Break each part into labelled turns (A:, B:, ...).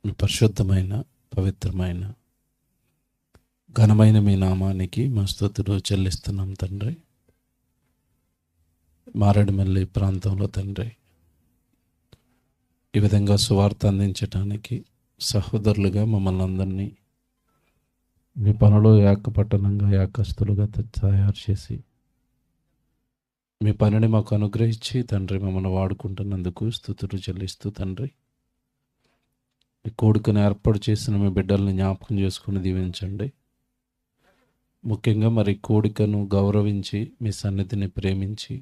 A: మీ పరిశుద్ధమైన, పవిత్రమైన, ఘనమైన మీ నామానికి మా స్తుతులు చెల్లిస్తున్నాం తండ్రి. మారేడుమల్లి ప్రాంతంలో తండ్రి ఈ విధంగా సువార్త అందించడానికి సహోదరులుగా మమ్మల్ని అందరినీ మీ పనిలో ఏకపట్టణంగా ఏకస్తులుగా తయారు చేసి మీ పనిని మాకు అనుగ్రహించి తండ్రి మమ్మల్ని వాడుకుంటున్నందుకు స్తుతులు చెల్లిస్తూ తండ్రి ఈ కోడుకను ఏర్పాటు చేసిన మీ బిడ్డల్ని జ్ఞాపకం చేసుకుని దీవించండి. ముఖ్యంగా మరి కోడికను గౌరవించి మీ సన్నిధిని ప్రేమించి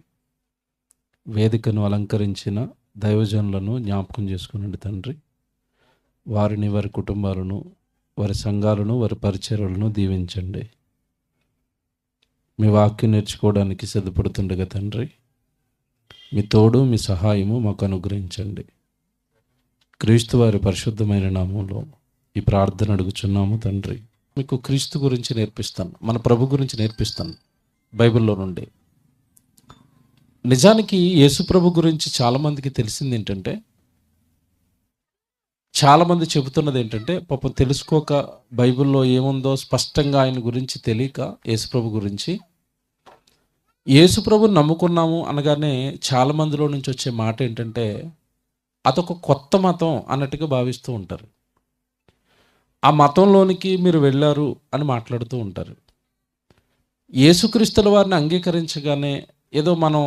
A: వేదికను అలంకరించిన దైవజనులను జ్ఞాపకం చేసుకునండి తండ్రి. వారిని, వారి కుటుంబాలను, వారి సంఘాలను, వారి పరిచర్యలను దీవించండి. మీ వాక్యం నేర్చుకోవడానికి సిద్ధపడుతుండగా తండ్రి మీ తోడు, మీ సహాయము మాకు అనుగ్రహించండి. క్రీస్తు వారి పరిశుద్ధమైన నామంలో ఈ ప్రార్థన అడుగుచున్నాము తండ్రి. మీకు క్రీస్తు గురించి నేర్పిస్తాను, మన ప్రభు గురించి నేర్పిస్తాను బైబిల్లో నుండి. నిజానికి యేసు ప్రభు గురించి చాలామందికి తెలిసింది ఏంటంటే, చాలామంది చెబుతున్నది ఏంటంటే, పాపం తెలుసుకోక బైబిల్లో ఏముందో స్పష్టంగా ఆయన గురించి తెలియక యేసు ప్రభు గురించి, యేసు ప్రభుని నమ్ముకున్నాము అనగానే చాలామందిలో నుంచి వచ్చే మాట ఏంటంటే, అదొక కొత్త మతం అన్నట్టుగా భావిస్తూ ఉంటారు. ఆ మతంలోనికి మీరు వెళ్ళారు అని మాట్లాడుతూ ఉంటారు. యేసుక్రీస్తుల వారిని అంగీకరించగానే ఏదో మనం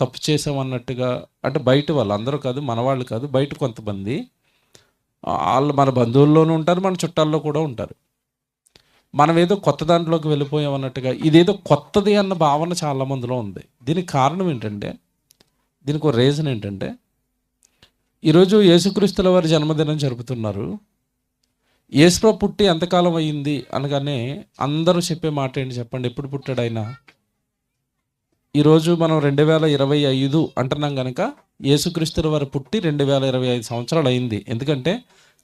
A: తప్పు చేసామన్నట్టుగా, అంటే బయట వాళ్ళు, అందరూ కాదు, మన వాళ్ళు కాదు, బయట కొంతమంది వాళ్ళు మన బంధువుల్లోనూ ఉంటారు, మన చుట్టాల్లో కూడా ఉంటారు. మనం ఏదో కొత్త దాంట్లోకి వెళ్ళిపోయాం అన్నట్టుగా, ఇదేదో కొత్తది అన్న భావన చాలామందిలో ఉంది. దీనికి కారణం ఏంటంటే, దీనికి ఒక రీజన్ ఏంటంటే, ఈరోజు యేసుక్రీస్తుల వారి జన్మదినం జరుపుతున్నారు. యేసుప్రభు పుట్టి ఎంతకాలం అయ్యింది అనగానే అందరూ చెప్పే మాట ఏంటి చెప్పండి? ఎప్పుడు పుట్టాడు ఆయన? ఈరోజు మనం 2025 అంటున్నాం కనుక యేసుక్రీస్తుల వారు పుట్టి 2025 సంవత్సరాలు అయింది. ఎందుకంటే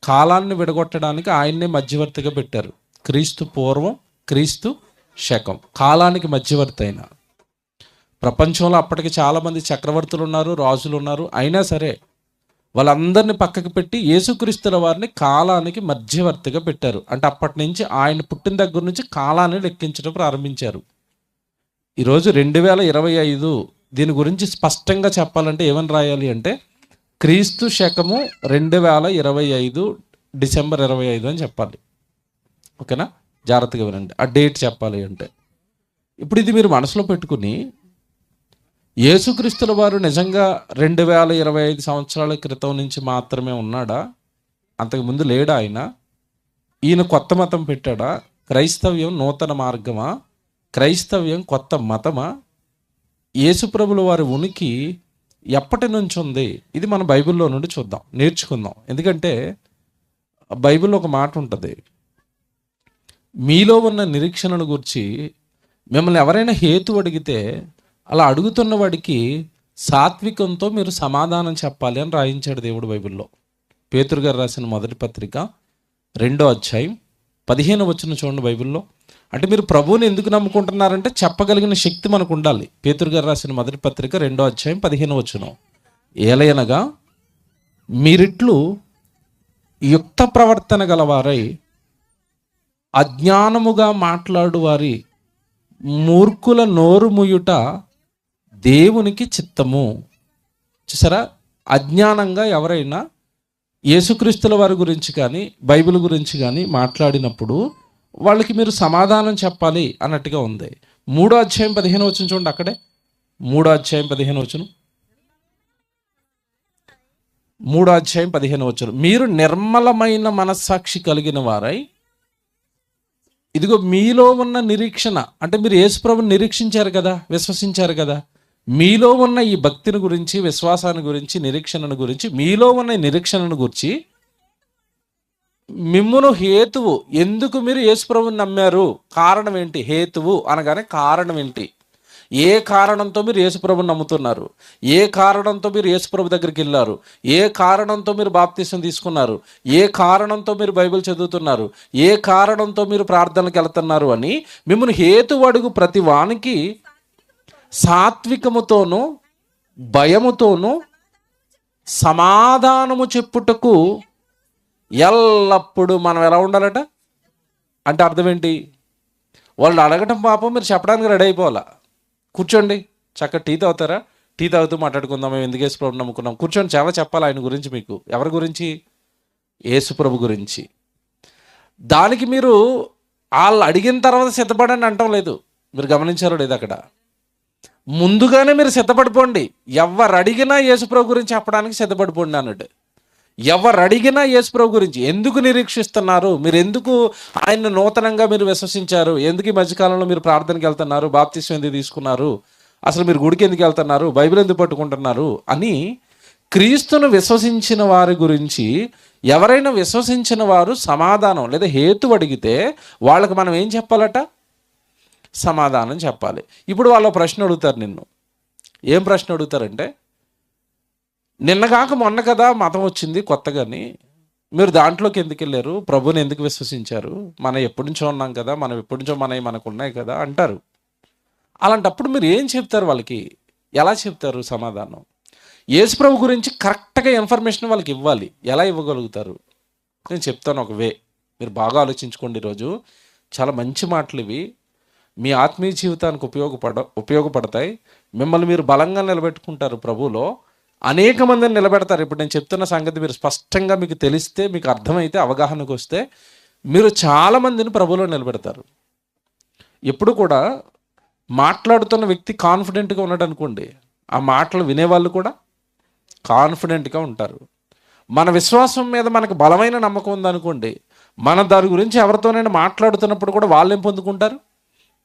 A: కాలాన్ని విడగొట్టడానికి ఆయన్నే మధ్యవర్తిగా పెట్టారు. క్రీస్తు పూర్వం, క్రీస్తు శకం, కాలానికి మధ్యవర్తి అయిన. ప్రపంచంలో అప్పటికి చాలామంది చక్రవర్తులు ఉన్నారు, రాజులు ఉన్నారు. అయినా సరే వాళ్ళందరినీ పక్కకు పెట్టి యేసుక్రీస్తుల వారిని కాలానికి మధ్యవర్తిగా పెట్టారు. అంటే అప్పటి నుంచి ఆయన పుట్టిన దగ్గర నుంచి కాలాన్ని లెక్కించడం ప్రారంభించారు. ఈరోజు 2025, దీని గురించి స్పష్టంగా చెప్పాలంటే ఏమని రాయాలి అంటే, క్రీస్తు శకము 2025 డిసెంబర్ 25 అని చెప్పాలి. ఓకేనా? జాగ్రత్తగా వినండి, ఆ డేట్ చెప్పాలి అంటే. ఇప్పుడు ఇది మీరు మనసులో పెట్టుకుని, యేసుక్రీస్తుల వారు నిజంగా 2025 సంవత్సరాల క్రితం నుంచి మాత్రమే ఉన్నాడా? అంతకుముందు లేడా ఆయన? ఈయన కొత్త మతం పెట్టాడా? క్రైస్తవ్యం నూతన మార్గమా? క్రైస్తవ్యం కొత్త మతమా? యేసుప్రభుల వారి ఉనికి ఎప్పటి నుంచి ఉంది? ఇది మన బైబిల్లో నుండి చూద్దాం, నేర్చుకుందాం. ఎందుకంటే బైబిల్లో ఒక మాట ఉంటుంది, మీలో ఉన్న నిరీక్షణను గురించి మిమ్మల్ని ఎవరైనా హేతు అడిగితే అలా అడుగుతున్న వాడికి సాత్వికంతో మీరు సమాధానం చెప్పాలి అని రాయించాడు దేవుడు బైబిల్లో. పేతురు గారు రాసిన మొదటి పత్రిక 2వ అధ్యాయం 15వ వచనం చూడండి బైబిల్లో. అంటే మీరు ప్రభువుని ఎందుకు నమ్ముకుంటున్నారంటే చెప్పగలిగిన శక్తి మనకు ఉండాలి. పేతురు గారు రాసిన మొదటి పత్రిక 2వ అధ్యాయం 15వ వచనం, ఏలయనగా మీరిట్లు యుక్త ప్రవర్తన గలవారై అజ్ఞానముగా మాట్లాడు వారి మూర్ఖుల నోరు ముయుట దేవునికి చిత్తము. చూసారా? అజ్ఞానంగా ఎవరైనా యేసుక్రీస్తుల వారి గురించి కానీ బైబిల్ గురించి కానీ మాట్లాడినప్పుడు వాళ్ళకి మీరు సమాధానం చెప్పాలి అన్నట్టుగా ఉంది. 3వ అధ్యాయం 15వ వచనం చూడండి, అక్కడే 3వ అధ్యాయం 15వ వచనం, 3వ అధ్యాయం 15వ వచనం, మీరు నిర్మలమైన మనస్సాక్షి కలిగిన వారై, ఇదిగో మీలో ఉన్న నిరీక్షణ, అంటే మీరు యేసుప్రభుని నిరీక్షించారు కదా, విశ్వసించారు కదా, మీలో ఉన్న ఈ భక్తిని గురించి, విశ్వాసాన్ని గురించి, నిరీక్షణను గురించి, మీలో ఉన్న నిరీక్షణను గురించి మిమ్మును హేతువు, ఎందుకు మీరు యేసుప్రభుని నమ్మారు, కారణం ఏంటి? హేతువు అనగానే కారణం ఏంటి? ఏ కారణంతో మీరు యేసుప్రభుని నమ్ముతున్నారు? ఏ కారణంతో మీరు యేసుప్రభు దగ్గరికి వెళ్ళారు? ఏ కారణంతో మీరు బాప్తిసం తీసుకున్నారు? ఏ కారణంతో మీరు బైబిల్ చదువుతున్నారు? ఏ కారణంతో మీరు ప్రార్థనలకు వెళ్తున్నారు అని మిమ్మల్ని హేతువు అడుగు ప్రతి వానికి సాత్వికముతోనూ భయముతోనూ సమాధానము చెప్పుటకు ఎల్లప్పుడూ మనం ఎలా ఉండాలట అంటే అర్థం ఏంటి? వాళ్ళు అడగటం పాపం, మీరు చెప్పడానికి రెడీ అయిపోవాలా. కూర్చోండి, చక్కగా టీ తాగుతారా? టీ తాగుతూ మాట్లాడుకుందాం, మేము ఎందుకు యేసుప్రభు నమ్ముకున్నాం, కూర్చొని చాలా చెప్పాలి ఆయన గురించి మీకు. ఎవరి గురించి? యేసుప్రభు గురించి. దానికి మీరు వాళ్ళు అడిగిన తర్వాత సిద్ధపడండి అంటం లేదు. మీరు గమనించారో లేదు? అక్కడ ముందుగానే మీరు సిద్ధపడిపోండి. ఎవరు అడిగినా యేసుప్రభు గురించి చెప్పడానికి సిద్ధపడిపోండి అన్నట్టు. ఎవరు అడిగినా యేసుప్రభు గురించి ఎందుకు నిరీక్షిస్తున్నారు, మీరు ఎందుకు ఆయన్ని నూతనంగా మీరు విశ్వసించారు, ఎందుకు ఈ మధ్యకాలంలో మీరు ప్రార్థనకి వెళ్తున్నారు, బాప్తిస్మం ఎందుకు తీసుకున్నారు, అసలు మీరు గుడికి ఎందుకు వెళ్తున్నారు, బైబిల్ ఎందుకు పట్టుకుంటున్నారు అని క్రీస్తును విశ్వసించిన వారి గురించి ఎవరైనా విశ్వసించిన వారు సమాధానం లేదా హేతు అడిగితే వాళ్ళకి మనం ఏం చెప్పాలట? సమాధానం చెప్పాలి. ఇప్పుడు వాళ్ళు ప్రశ్న అడుగుతారు నిన్ను. ఏం ప్రశ్న అడుగుతారంటే, నిన్నగాక మొన్న కదా మతం వచ్చింది కొత్తగాని, మీరు దాంట్లోకి ఎందుకు వెళ్ళారు, ప్రభుని ఎందుకు విశ్వసించారు, మనం ఎప్పటి నుంచో ఉన్నాం కదా, మనం ఎప్పటి నుంచో మనకు ఉన్నాయి కదా అంటారు. అలాంటప్పుడు మీరు ఏం చెప్తారు వాళ్ళకి? ఎలా చెప్తారు సమాధానం? యేసుప్రభు గురించి కరెక్ట్గా ఇన్ఫర్మేషన్ వాళ్ళకి ఇవ్వాలి. ఎలా ఇవ్వగలుగుతారు? నేను చెప్తాను ఒక వే, మీరు బాగా ఆలోచించుకోండి. ఈరోజు చాలా మంచి మాటలు ఇవి, మీ ఆత్మీయ జీవితానికి ఉపయోగపడతాయి. మిమ్మల్ని మీరు బలంగా నిలబెట్టుకుంటారు ప్రభువులో, అనేక మందిని నిలబెడతారు. ఇప్పుడు నేను చెప్తున్న సంగతి మీరు స్పష్టంగా మీకు తెలిస్తే, మీకు అర్థమైతే, అవగాహనకు వస్తే మీరు చాలామందిని ప్రభువులో నిలబెడతారు. ఎప్పుడు కూడా మాట్లాడుతున్న వ్యక్తి కాన్ఫిడెంట్గా ఉన్నాడు అనుకోండి, ఆ మాటలు వినేవాళ్ళు కూడా కాన్ఫిడెంట్గా ఉంటారు. మన విశ్వాసం మీద మనకు బలమైన నమ్మకం ఉందనుకోండి, మన దాని గురించి ఎవరితోనైనా మాట్లాడుతున్నప్పుడు కూడా వాళ్ళు ఏం పొందుకుంటారు?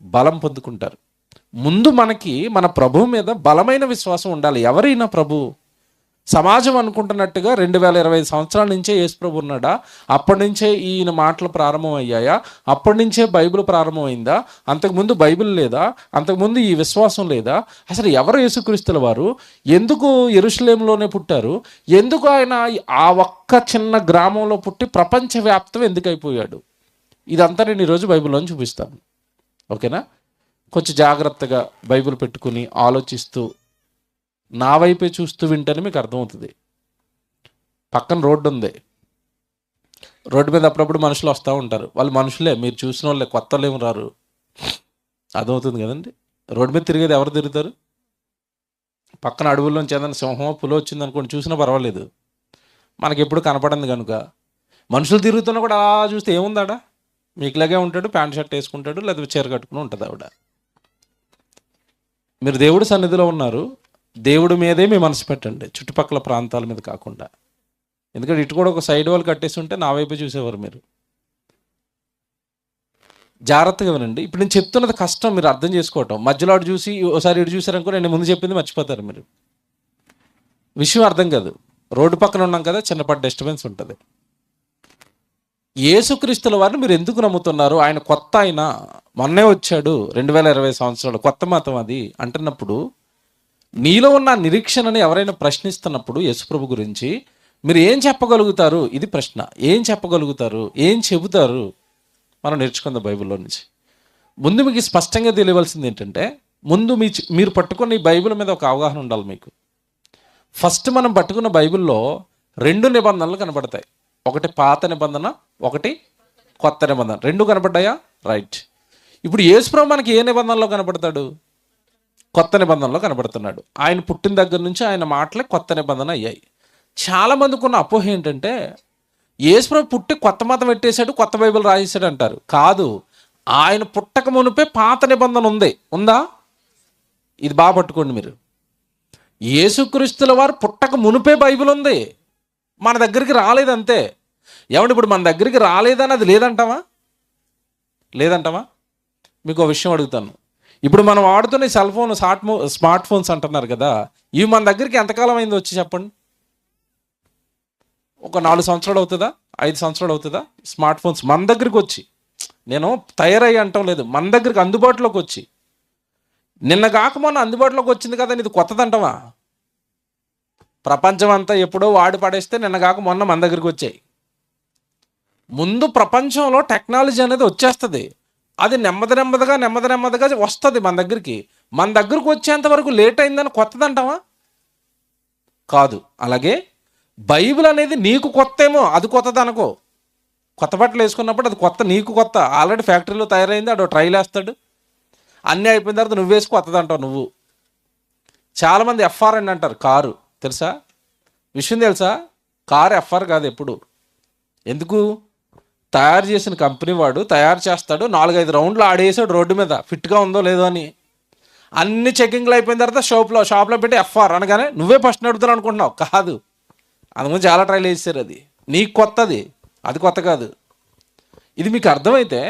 A: బలం పొందుకుంటారు. ముందు మనకి మన ప్రభువు మీద బలమైన విశ్వాసం ఉండాలి. ఎవరైనా ప్రభు సమాజం అనుకుంటున్నట్టుగా 2025 సంవత్సరాల నుంచే యేసుప్రభు ఉన్నాడా, అప్పటి నుంచే ఈయన మాటలు ప్రారంభమయ్యాయా, అప్పటి నుంచే బైబిల్ ప్రారంభమైందా, అంతకుముందు బైబిల్ లేదా, అంతకుముందు ఈ విశ్వాసం లేదా, అసలు ఎవరు యేసుక్రీస్తుల వారు, ఎందుకు యెరూషలేములోనే పుట్టారు, ఎందుకు ఆయన ఆ ఒక్క చిన్న గ్రామంలో పుట్టి ప్రపంచవ్యాప్తం ఎందుకు అయిపోయాడు, ఇదంతా నేను ఈరోజు బైబిల్లో చూపిస్తాను. ఓకేనా? కొంచెం జాగ్రత్తగా బైబిల్ పెట్టుకుని ఆలోచిస్తూ నా వైపే చూస్తూ వింటేనే మీకు అర్థమవుతుంది. పక్కన రోడ్డు ఉంది, రోడ్డు మీద అప్పుడప్పుడు మనుషులు వస్తూ ఉంటారు. వాళ్ళు మనుషులే, మీరు చూసిన వాళ్ళే, కొత్త వాళ్ళు ఏమి రారు. అర్థమవుతుంది కదండి? రోడ్డు మీద తిరిగేది ఎవరు తిరుగుతారు? పక్కన అడవుల్లోంచి ఏదైనా సింహం పులి వచ్చింది అనుకోండి, చూసినా పర్వాలేదు, మనకి ఎప్పుడు కనపడింది కనుక. మనుషులు తిరుగుతున్నా కూడా అలా చూస్తే ఏముందాడా, మీకులాగే ఉంటాడు, ప్యాంట్ షర్ట్ వేసుకుంటాడు, లేదా చీర కట్టుకుని ఉంటుంది ఆవిడ. మీరు దేవుడి సన్నిధిలో ఉన్నారు, దేవుడి మీదే మీ మనసు పెట్టండి, చుట్టుపక్కల ప్రాంతాల మీద కాకుండా. ఎందుకంటే ఇటు కూడా ఒక సైడ్ వాళ్ళు కట్టేసి ఉంటే నా వైపే చూసేవారు. మీరు జాగ్రత్తగా వినండి. ఇప్పుడు నేను చెప్తున్నది కష్టం మీరు అర్థం చేసుకోవటం. మధ్యలో అటు చూసి ఒకసారి ఇటు చూసారనుకో, నేను ముందు చెప్పింది మర్చిపోతారు మీరు. విషయం అర్థం కాదు. రోడ్డు పక్కన ఉన్నాం కదా, చిన్నపాటి డిస్టర్బెన్స్ ఉంటుంది. యేసుక్రీస్తుల వారిని మీరు ఎందుకు నమ్ముతున్నారు? ఆయన కొత్త, ఆయన మొన్నే వచ్చాడు, 2020 సంవత్సరాలు, కొత్త మతం అది అంటున్నప్పుడు నీలో ఉన్న నిరీక్షణని ఎవరైనా ప్రశ్నిస్తున్నప్పుడు యేసుప్రభు గురించి మీరు ఏం చెప్పగలుగుతారు? ఇది ప్రశ్న. ఏం చెప్పగలుగుతారు, ఏం చెబుతారు? మనం నేర్చుకుందాం బైబిల్లో నుంచి. ముందు మీకు స్పష్టంగా తెలియవలసింది ఏంటంటే, ముందు మీరు పట్టుకున్న ఈ బైబిల్ మీద ఒక అవగాహన ఉండాలి మీకు. ఫస్ట్ మనం పట్టుకున్న బైబిల్లో 2 నిబంధనలు కనబడతాయి. ఒకటి పాత నిబంధన, ఒకటి కొత్త నిబంధన. 2 కనబడ్డాయా? రైట్. ఇప్పుడు యేసుప్రభు మనకి ఏ నిబంధనలో కనబడతాడు? కొత్త నిబంధనలో కనబడుతున్నాడు. ఆయన పుట్టిన దగ్గర నుంచి ఆయన మాటలే కొత్త నిబంధన అయ్యాయి. చాలామందికి ఉన్న అపోహ ఏంటంటే, యేసుప్రభు పుట్టి కొత్త మతం పెట్టేశాడు, కొత్త బైబిల్ రాసేసాడు అంటారు. కాదు, ఆయన పుట్టక మునిపే పాత నిబంధన ఉందా? ఇది బాగా పట్టుకోండి మీరు. యేసుక్రీస్తుల వారు పుట్టక మునిపే బైబిల్ ఉంది, మన దగ్గరికి రాలేదంతే. ఏమంటే ఇప్పుడు మన దగ్గరికి రాలేదని అది లేదంటావా? మీకు ఒక విషయం అడుగుతాను. ఇప్పుడు మనం వాడుతున్న సెల్ ఫోన్, స్మార్ట్ ఫోన్స్ అంటున్నారు కదా, ఇవి మన దగ్గరికి ఎంతకాలం అయింది వచ్చి చెప్పండి? ఒక 4 సంవత్సరాలు అవుతుందా, 5 సంవత్సరాలు అవుతుందా? స్మార్ట్ ఫోన్స్ మన దగ్గరికి వచ్చి, నేను తయారయ్యి అంటాం లేదు, మన దగ్గరికి అందుబాటులోకి వచ్చి. నిన్న కాక మొన్న అందుబాటులోకి వచ్చింది కదా, ఇది కొత్తదంటావా? ప్రపంచం అంతా ఎప్పుడో వాడి పడేస్తే నిన్న కాక మొన్న మన దగ్గరికి వచ్చాయి. ముందు ప్రపంచంలో టెక్నాలజీ అనేది వచ్చేస్తుంది, అది నెమ్మదిగా వస్తుంది మన దగ్గరికి వచ్చేంత వరకు లేట్ అయిందని కొత్తదంటావా? కాదు. అలాగే బైబిల్ అనేది నీకు కొత్త ఏమో, అది కొత్తది అనుకో. కొత్త బట్టలు వేసుకున్నప్పుడు అది కొత్త, నీకు కొత్త. ఆల్రెడీ ఫ్యాక్టరీలో తయారైంది, అడు ట్రైల్ వేస్తాడు, అన్నీ అయిపోయిన తర్వాత నువ్వు వేసి కొత్తది అంటావు నువ్వు. చాలామంది ఎఫ్ఆర్ అని అంటారు కారు, తెలుసా? విషయం తెలుసా? కారు ఎఫ్ఆర్ కాదు ఎప్పుడు. ఎందుకు? తయారు చేసిన కంపెనీ వాడు తయారు చేస్తాడు, 4-5 రౌండ్లు ఆడేసాడు రోడ్డు మీద, ఫిట్గా ఉందో లేదో అని. అన్ని చెకింగ్లు అయిపోయిన తర్వాత షాప్లో పెట్టి ఎఫ్ఆర్ అనగానే నువ్వే ఫస్ట్ నడుపుతాను అనుకుంటున్నావు. కాదు, అందుకని చాలా ట్రైల్ వేసారు. అది నీకు కొత్తది, అది కొత్త కాదు. ఇది మీకు అర్థమైతే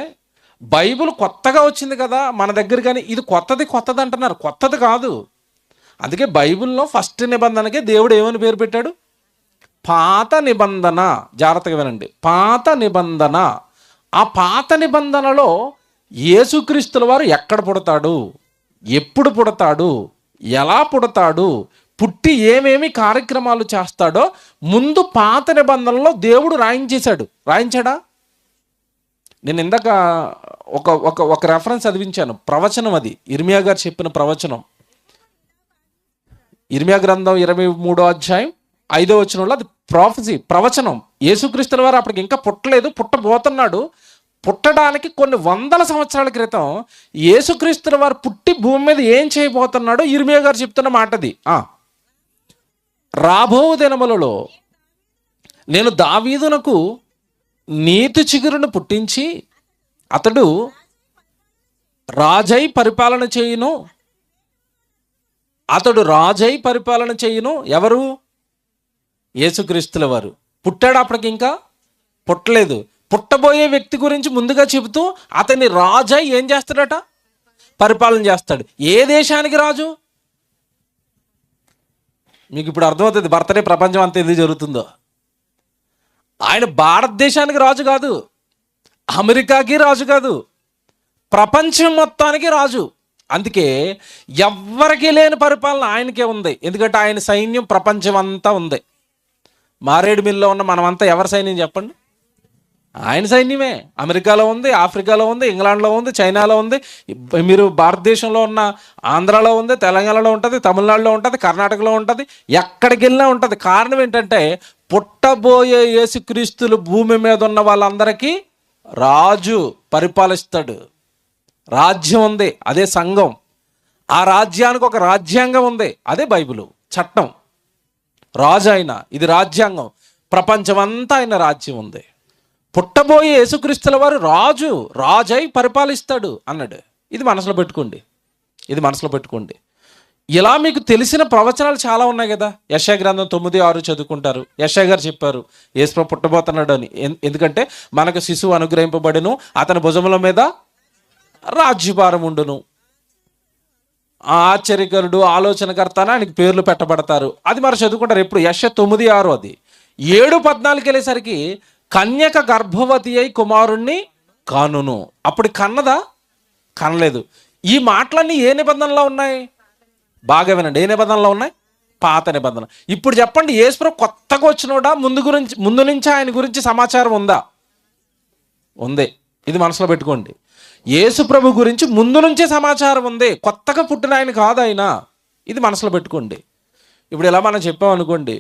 A: బైబిల్ కొత్తగా వచ్చింది కదా మన దగ్గర, కానీ ఇది కొత్తది అంటున్నారు, కొత్తది కాదు. అందుకే బైబిల్లో ఫస్ట్ నిబంధనకే దేవుడు ఏమని పేరు పెట్టాడు? పాత నిబంధన. జాగ్రత్తగా వినండి, పాత నిబంధన. ఆ పాత నిబంధనలో యేసుక్రీస్తుల వారు ఎక్కడ పుడతాడు, ఎప్పుడు పుడతాడు, ఎలా పుడతాడు, పుట్టి ఏమేమి కార్యక్రమాలు చేస్తాడో ముందు పాత నిబంధనలో దేవుడు రాయించాడా? నేను ఇందాక ఒక రెఫరెన్స్ చదివించాను, ప్రవచనం. అది ఇర్మియా గారు చెప్పిన ప్రవచనం. ఇర్మియా గ్రంథం 23వ అధ్యాయం 5వ వచనంలో అది ప్రాఫెసీ, ప్రవచనం. యేసుక్రీస్తుల వారు అప్పటికి ఇంకా పుట్టలేదు, పుట్టబోతున్నాడు. పుట్టడానికి కొన్ని వందల సంవత్సరాల క్రితం యేసుక్రీస్తుల వారు పుట్టి భూమి మీద ఏం చేయబోతున్నాడో ఇర్మియా గారు చెప్తున్న మాటది. రాబో దినములలో నేను దావీదునకు నీతి చిగురును పుట్టించి అతడు రాజై పరిపాలన చేయును. ఎవరు? యేసుక్రీస్తుల వారు. పుట్టాడు, అప్పటికి ఇంకా పుట్టలేదు. పుట్టబోయే వ్యక్తి గురించి ముందుగా చెబుతూ అతన్ని రాజై ఏం చేస్తాడట? పరిపాలన చేస్తాడు. ఏ దేశానికి రాజు? మీకు ఇప్పుడు అర్థమవుతుంది బర్త్డే ప్రపంచం అంతా ఎందుకు జరుగుతుందో. ఆయన భారతదేశానికి రాజు కాదు, అమెరికాకి రాజు కాదు, ప్రపంచం మొత్తానికి రాజు. అందుకే ఎవ్వరికీ లేని పరిపాలన ఆయనకే ఉంది. ఎందుకంటే ఆయన సైన్యం ప్రపంచం అంతా ఉంది. మారేడుమిల్లో ఉన్న మనమంతా ఎవరి సైన్యం చెప్పండి? ఆయన సైన్యమే. అమెరికాలో ఉంది, ఆఫ్రికాలో ఉంది, ఇంగ్లాండ్లో ఉంది, చైనాలో ఉంది. మీరు భారతదేశంలో ఉన్న ఆంధ్రాలో ఉంది, తెలంగాణలో ఉంటుంది, తమిళనాడులో ఉంటుంది, కర్ణాటకలో ఉంటుంది, ఎక్కడికి వెళ్ళినా ఉంటుంది. కారణం ఏంటంటే పుట్టబోయే యేసుక్రీస్తులు భూమి మీద ఉన్న వాళ్ళందరికీ రాజు పరిపాలిస్తాడు. రాజ్యం ఉంది, అదే సంఘం. ఆ రాజ్యానికి ఒక రాజ్యాంగం ఉంది, అదే బైబిలు, చట్టం. రాజు ఆయన, ఇది రాజ్యాంగం. ప్రపంచమంతా ఆయన రాజ్యం ఉంది. పుట్టబోయే యేసుక్రీస్తుల వారు రాజై పరిపాలిస్తాడు అన్నాడు. ఇది మనసులో పెట్టుకోండి. ఇలా మీకు తెలిసిన ప్రవచనాలు చాలా ఉన్నాయి కదా. యెషయా గ్రంథం 9:6 చదువుకుంటారు. యెషయా గారు చెప్పారు యేసు పుట్టబోతున్నాడు అని. ఎందుకంటే మనకు శిశువు అనుగ్రహింపబడును, అతని భుజముల మీద రాజ్యభారం ఉండును, ఆశ్చర్యకరుడు, ఆలోచనకర్త అని ఆయనకి పేర్లు పెట్టబడతారు. అది మరి చదువుకుంటారు ఎప్పుడు? యెషయా 9:6. అది 7:14 వెళ్ళేసరికి కన్యక గర్భవతి అయి కుమారుణ్ణి కానును. అప్పుడు కనలేదు. ఈ మాటలన్నీ ఏ నిబంధనలో ఉన్నాయి? బాగా వినండి, ఏ నిబంధనలో ఉన్నాయి? పాత నిబంధన. ఇప్పుడు చెప్పండి, యేసుప్రభు కొత్తగా వచ్చినోడా? ముందు నుంచి ఆయన గురించి సమాచారం ఉందా? ఉంది. ఇది మనసులో పెట్టుకోండి. యేసుప్రభు గురించి ముందు నుంచే సమాచారం ఉంది, కొత్తగా పుట్టిన ఆయన కాదు ఆయన. ఇది మనసులో పెట్టుకోండి. ఇప్పుడు ఇలా మనం చెప్పామనుకోండి,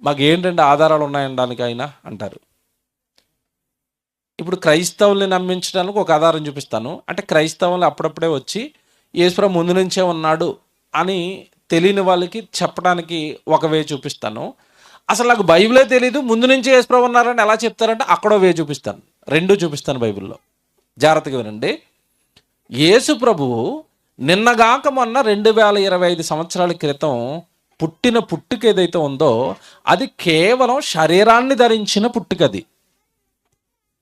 A: మాకు ఏంటంటే ఆధారాలు ఉన్నాయనడానికి ఆయన అంటారు. ఇప్పుడు క్రైస్తవుల్ని నమ్మించడానికి ఒక ఆధారం చూపిస్తాను. అంటే క్రైస్తవులు అప్పుడప్పుడే వచ్చి యేసుప్రభు ముందు నుంచే ఉన్నాడు అని తెలియని వాళ్ళకి చెప్పడానికి ఒక వే చూపిస్తాను. అసలు నాకు బైబిలే తెలీదు, ముందు నుంచే యేసుప్రభు ఉన్నారని ఎలా చెప్తారంటే అక్కడో వే చూపిస్తాను. రెండూ చూపిస్తాను బైబిల్లో. జాగ్రత్తగా వినండి. యేసుప్రభువు నిన్నగాక మొన్న 2025 సంవత్సరాల క్రితం పుట్టిన పుట్టుక ఏదైతే ఉందో అది కేవలం శరీరాన్ని ధరించిన పుట్టుకది.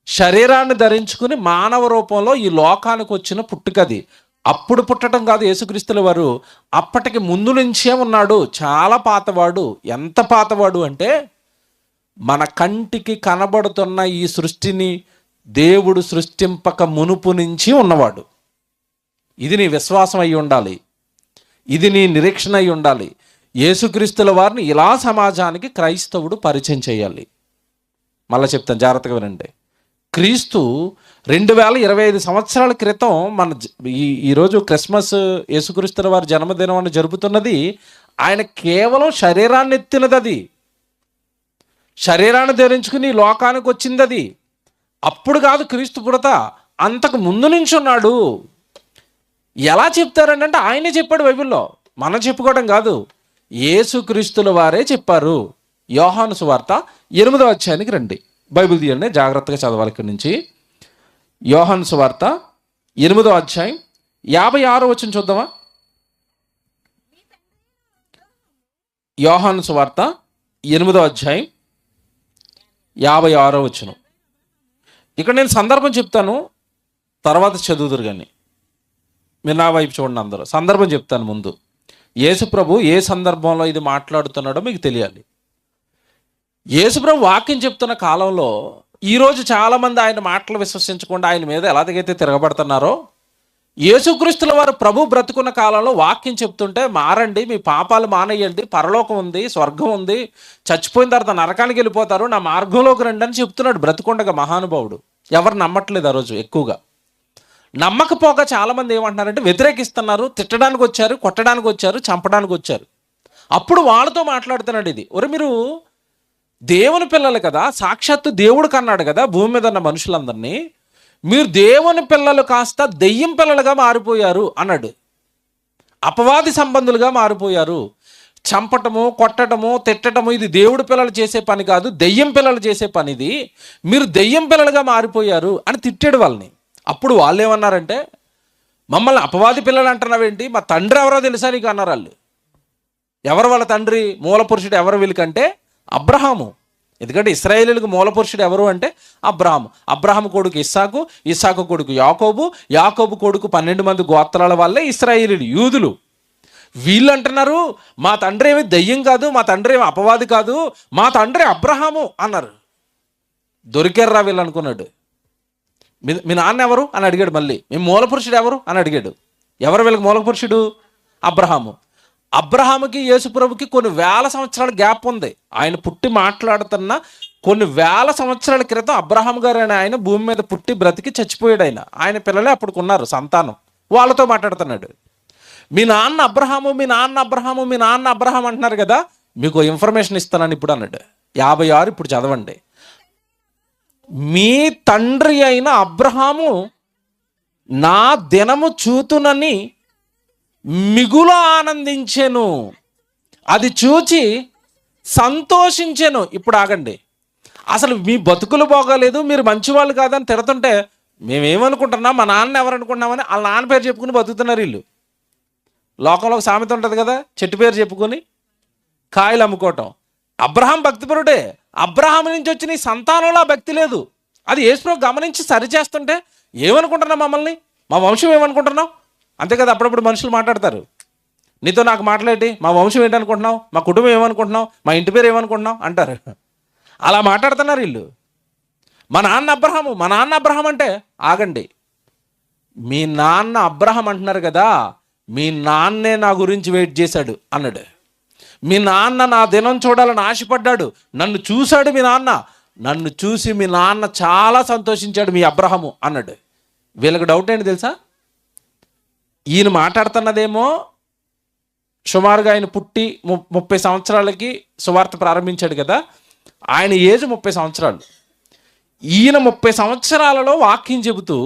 A: శరీరాన్ని ధరించుకుని మానవ రూపంలో ఈ లోకానికి వచ్చిన పుట్టుకది. అప్పుడు పుట్టడం కాదు యేసుక్రీస్తుల వారు, అప్పటికి ముందు నుంచే ఉన్నాడు. చాలా పాతవాడు. ఎంత పాతవాడు అంటే మన కంటికి కనబడుతున్న ఈ సృష్టిని దేవుడు సృష్టింపక మునుపు నుంచి ఉన్నవాడు. ఇది నీ విశ్వాసం అయి ఉండాలి, ఇది నీ నిరీక్షణ అయి ఉండాలి. యేసుక్రీస్తుల వారిని ఇలా సమాజానికి క్రైస్తవుడు పరిచయం చేయాలి. మళ్ళీ చెప్తాను, జాగ్రత్తగా వినండి. క్రీస్తు 2025 సంవత్సరాల క్రితం ఈరోజు క్రిస్మస్ యేసుక్రీస్తుల వారి జన్మదినం అని జరుపుతున్నది ఆయన కేవలం శరీరాన్ని ఎత్తినది. అది శరీరాన్ని ధరించుకుని ఈ లోకానికి వచ్చింది అది. అప్పుడు కాదు క్రీస్తు పుడత, అంతకు ముందు నుంచి ఉన్నాడు. ఎలా చెప్తారంటే ఆయనే చెప్పాడు బైబిల్లో, మనం చెప్పుకోవడం కాదు, యేసుక్రీస్తుల వారే చెప్పారు. యోహాను సువార్త 8వ అధ్యాయానికి రండి, బైబిల్ తీయండి, జాగ్రత్తగా చదవాలి ఇక్కడి నుంచి. యోహాను సువార్త 8వ అధ్యాయం 56వ వచనం చూద్దామా. యోహాను సువార్త 8వ అధ్యాయం 56వ వచనం. ఇక్కడ నేను సందర్భం చెప్తాను, తర్వాత చదువుదురు కానీ మీరు నా వైపు చూడండి అందరూ. సందర్భం చెప్తాను ముందు. యేసుప్రభు ఏ సందర్భంలో ఇది మాట్లాడుతున్నాడో మీకు తెలియాలి. యేసుప్రభు వాక్యం చెప్తున్న కాలంలో ఈరోజు చాలామంది ఆయన మాటలు విశ్వసించకుండా ఆయన మీద ఎలాగైతే తిరగబడుతున్నారో, యేసుక్రీస్తుల వారు ప్రభు బ్రతుకున్న కాలంలో వాక్యం చెప్తుంటే మారండి, మీ పాపాలు మానేయండి, పరలోకం ఉంది, స్వర్గం ఉంది, చచ్చిపోయిన తర్వాత నరకానికి వెళ్ళిపోతారు, నా మార్గంలోకి రండి అని చెప్తున్నాడు బ్రతుకుండగా మహానుభావుడు. ఎవరు నమ్మట్లేదు ఆ రోజు. ఎక్కువగా నమ్మకపోగా చాలామంది ఏమంటున్నారంటే వ్యతిరేకిస్తున్నారు, తిట్టడానికి వచ్చారు, కొట్టడానికి వచ్చారు, చంపడానికి వచ్చారు. అప్పుడు వాళ్ళతో మాట్లాడుతున్నాడు ఇది, ఒరే మీరు దేవుని పిల్లలు కదా, సాక్షాత్తు దేవుడు కన్నాడు కదా భూమి మీద ఉన్న మనుషులందరినీ, మీరు దేవుని పిల్లలు కాస్త దెయ్యం పిల్లలుగా మారిపోయారు అన్నాడు. అపవాది సంబంధులుగా మారిపోయారు. చంపటము, కొట్టటము, తిట్టటము ఇది దేవుడి పిల్లలు చేసే పని కాదు, దెయ్యం పిల్లలు చేసే పని ఇది, మీరు దెయ్యం పిల్లలుగా మారిపోయారు అని తిట్టాడు వాళ్ళని. అప్పుడు వాళ్ళు ఏమన్నారంటే, మమ్మల్ని అపవాది పిల్లలు అంటున్నావేంటి, మా తండ్రి ఎవరో తెలుసా నీకు అన్నారు వాళ్ళు. ఎవరు వాళ్ళ తండ్రి, మూల పురుషుడు ఎవరు వీళ్ళకంటే అబ్రహాము. ఎందుకంటే ఇశ్రాయేలీలకు మూల పురుషుడు ఎవరు అంటే అబ్రహాము. అబ్రహాము కొడుకు ఇస్సాకు, ఇస్సాకు కొడుకు యాకోబు, యాకోబు కొడుకు 12 మంది గోత్రాల వల్లే ఇశ్రాయేలీలు, యూదులు. వీళ్ళు అంటున్నారు మా తండ్రి ఏమి దయ్యం కాదు, మా తండ్రి ఏమి అపవాది కాదు, మా తండ్రి అబ్రహాము అన్నారు. దొరికారురా వీళ్ళు అనుకున్నాడు. మీ నాన్న ఎవరు అని అడిగాడు. మళ్ళీ మీ మూల పురుషుడు ఎవరు అని అడిగాడు. ఎవరు వీళ్ళకి మూల పురుషుడు? అబ్రహాము. అబ్రహాముకి యేసుప్రభుకి కొన్ని వేల సంవత్సరాల గ్యాప్ ఉంది. ఆయన పుట్టి మాట్లాడుతున్న కొన్ని వేల సంవత్సరాల క్రితం అబ్రహాం గారు అని ఆయన భూమి మీద పుట్టి బ్రతికి చచ్చిపోయాడు. ఆయన పిల్లలే అప్పుడుకున్నారు సంతానం. వాళ్ళతో మాట్లాడుతున్నాడు. మీ నాన్న అబ్రహాము, మీ నాన్న అబ్రహాము, మీ నాన్న అబ్రహాం అంటున్నారు కదా, మీకు ఇన్ఫర్మేషన్ ఇస్తానని ఇప్పుడు అన్నాడు. 56 ఇప్పుడు చదవండి. మీ తండ్రి అయిన అబ్రహాము నా దినము చూతునని మిగులు ఆనందించెను, అది చూచి సంతోషించెను. ఇప్పుడు ఆగండి, అసలు మీ బతుకులు బాగోలేదు, మీరు మంచివాళ్ళు కాదని తిడుతుంటే మేమేమనుకుంటున్నాం, మా నాన్న ఎవరు అనుకుంటున్నామని వాళ్ళ నాన్న పేరు చెప్పుకుని బతుకుతున్నారు వీళ్ళు. లోకంలో ఒక సామెత ఉంటుంది కదా, చెట్టు పేరు చెప్పుకొని కాయలు అమ్ముకోవటం. అబ్రహాం భక్తిపరుడే, అబ్రహాం నుంచి వచ్చిన ఈ సంతానంలో ఆ భక్తి లేదు. అది యేసుప్రభు గమనించి సరిచేస్తుంటే ఏమనుకుంటున్నాం, మమ్మల్ని మా వంశం ఏమనుకుంటున్నావు అంతే కదా. అప్పుడప్పుడు మనుషులు మాట్లాడతారు, నీతో నాకు మాట్లాడి మా వంశం ఏంటనుకుంటున్నావు, మా కుటుంబం ఏమనుకుంటున్నావు, మా ఇంటి పేరు ఏమనుకుంటున్నావు అంటారు. అలా మాట్లాడుతున్నారు వీళ్ళు. మా నాన్న అబ్రహాము, మా నాన్న అబ్రహాం అంటే ఆగండి, మీ నాన్న అబ్రహాం అంటున్నారు కదా, మీ నాన్నే నా గురించి వెయిట్ చేశాడు అన్నాడు. మీ నాన్న నా దినం చూడాలని ఆశపడ్డాడు, నన్ను చూశాడు మీ నాన్న, నన్ను చూసి మీ నాన్న చాలా సంతోషించాడు మీ అబ్రహాము అన్నాడు. వీళ్ళకి డౌట్ ఏంటి తెలుసా, ఈయన మాట్లాడుతున్నదేమో సుమారుగా ఆయన పుట్టి 30 సంవత్సరాలకి సువార్త ప్రారంభించాడు కదా, ఆయన ఏజ్ 30 సంవత్సరాలు. ఈయన 30 సంవత్సరాలలో వాక్యం చెబుతూ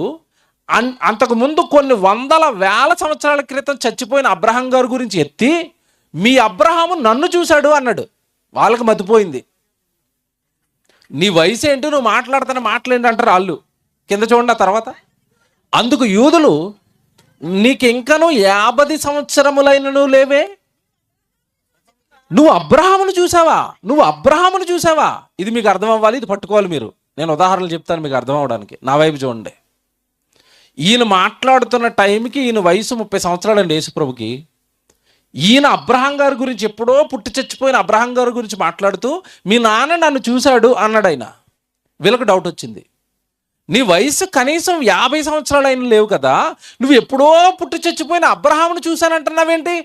A: అంతకుముందు కొన్ని వందల వేల సంవత్సరాల క్రితం చచ్చిపోయిన అబ్రహాం గారి గురించి ఎత్తి మీ అబ్రహాము నన్ను చూశాడు అన్నాడు. వాళ్ళకి మతిపోయింది. నీ వయసు ఏంటి, నువ్వు మాట్లాడుతున్న మాటలేంటి అంటారు వాళ్ళు. కింద చూడండి ఆ తర్వాత. అందుకు యూదులు, నీకింకను 50 సంవత్సరములైనను లేవే, నువ్వు అబ్రహామును చూసావా, నువ్వు అబ్రహామును చూసావా. ఇది మీకు అర్థం అవ్వాలి, ఇది పట్టుకోవాలి మీరు. నేను ఉదాహరణలు చెప్తాను మీకు అర్థం అవడానికి. నా వైపు చూడండి. ఈయన మాట్లాడుతున్న టైంకి ఈయన వయసు 30 సంవత్సరాలు అండి యేసుప్రభుకి. ఈయన అబ్రహాం గారి గురించి, ఎప్పుడో పుట్టి చచ్చిపోయిన అబ్రహాం గారి గురించి మాట్లాడుతూ మీ నాన్న నన్ను చూశాడు అన్నాడు ఆయన. వీళ్ళకి డౌట్ వచ్చింది, నీ వయసు కనీసం 50 సంవత్సరాలు అయిన లేవు కదా, నువ్వు ఎప్పుడో పుట్టి చచ్చిపోయిన అబ్రహామును చూశానంటున్నావేంటి,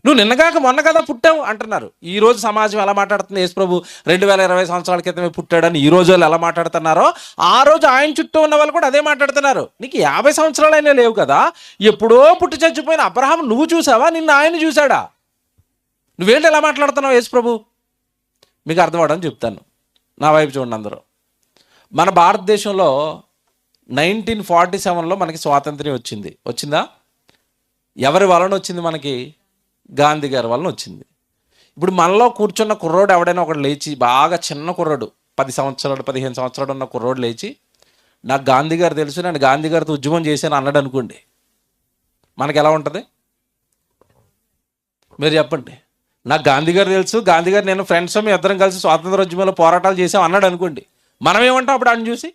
A: నువ్వు నిన్నగాక మొన్న కదా పుట్టావు అంటున్నారు. ఈరోజు సమాజం ఎలా మాట్లాడుతుంది, యేసుప్రభు 2020 సంవత్సరాల క్రితమే పుట్టాడని ఈ రోజు ఎలా మాట్లాడుతున్నారో, ఆ రోజు ఆయన చుట్టూ ఉన్న వాళ్ళు కూడా అదే మాట్లాడుతున్నారు. నీకు 50 సంవత్సరాలు అయినా లేవు కదా, ఎప్పుడో పుట్టి చచ్చిపోయిన అబ్రహాం నువ్వు చూసావా, నిన్న ఆయన చూశాడా, నువ్వేంటి ఎలా మాట్లాడుతున్నావు యేసుప్రభు. మీకు అర్థం అవడం చెప్తాను. నా వైపు చూడండి అందరూ. మన భారతదేశంలో 1947లో మనకి స్వాతంత్ర్యం వచ్చిందా? ఎవరి వలన వచ్చింది? మనకి గాంధీ గారి వలన వచ్చింది. ఇప్పుడు మనలో కూర్చున్న కుర్రోడు ఎవడైనా ఒకడు లేచి, బాగా చిన్న కుర్రోడు 10 సంవత్సరాలు 15 సంవత్సరాలు ఉన్న కుర్రోడు లేచి, నాకు గాంధీ గారు తెలుసు, నేను గాంధీ గారితో ఉద్యమం చేశాను అన్నాడు అనుకోండి, మనకి ఎలా ఉంటుంది? మీరు చెప్పండి. నాకు గాంధీ గారు తెలుసు, గాంధీ గారు నేను ఫ్రెండ్స్ మీ ఇద్దరం కలిసి స్వాతంత్ర ఉద్యమంలో పోరాటాలు చేసాం అన్నాడు అనుకోండి, మనం ఏమంటాం అప్పుడు ఆయన చూసి?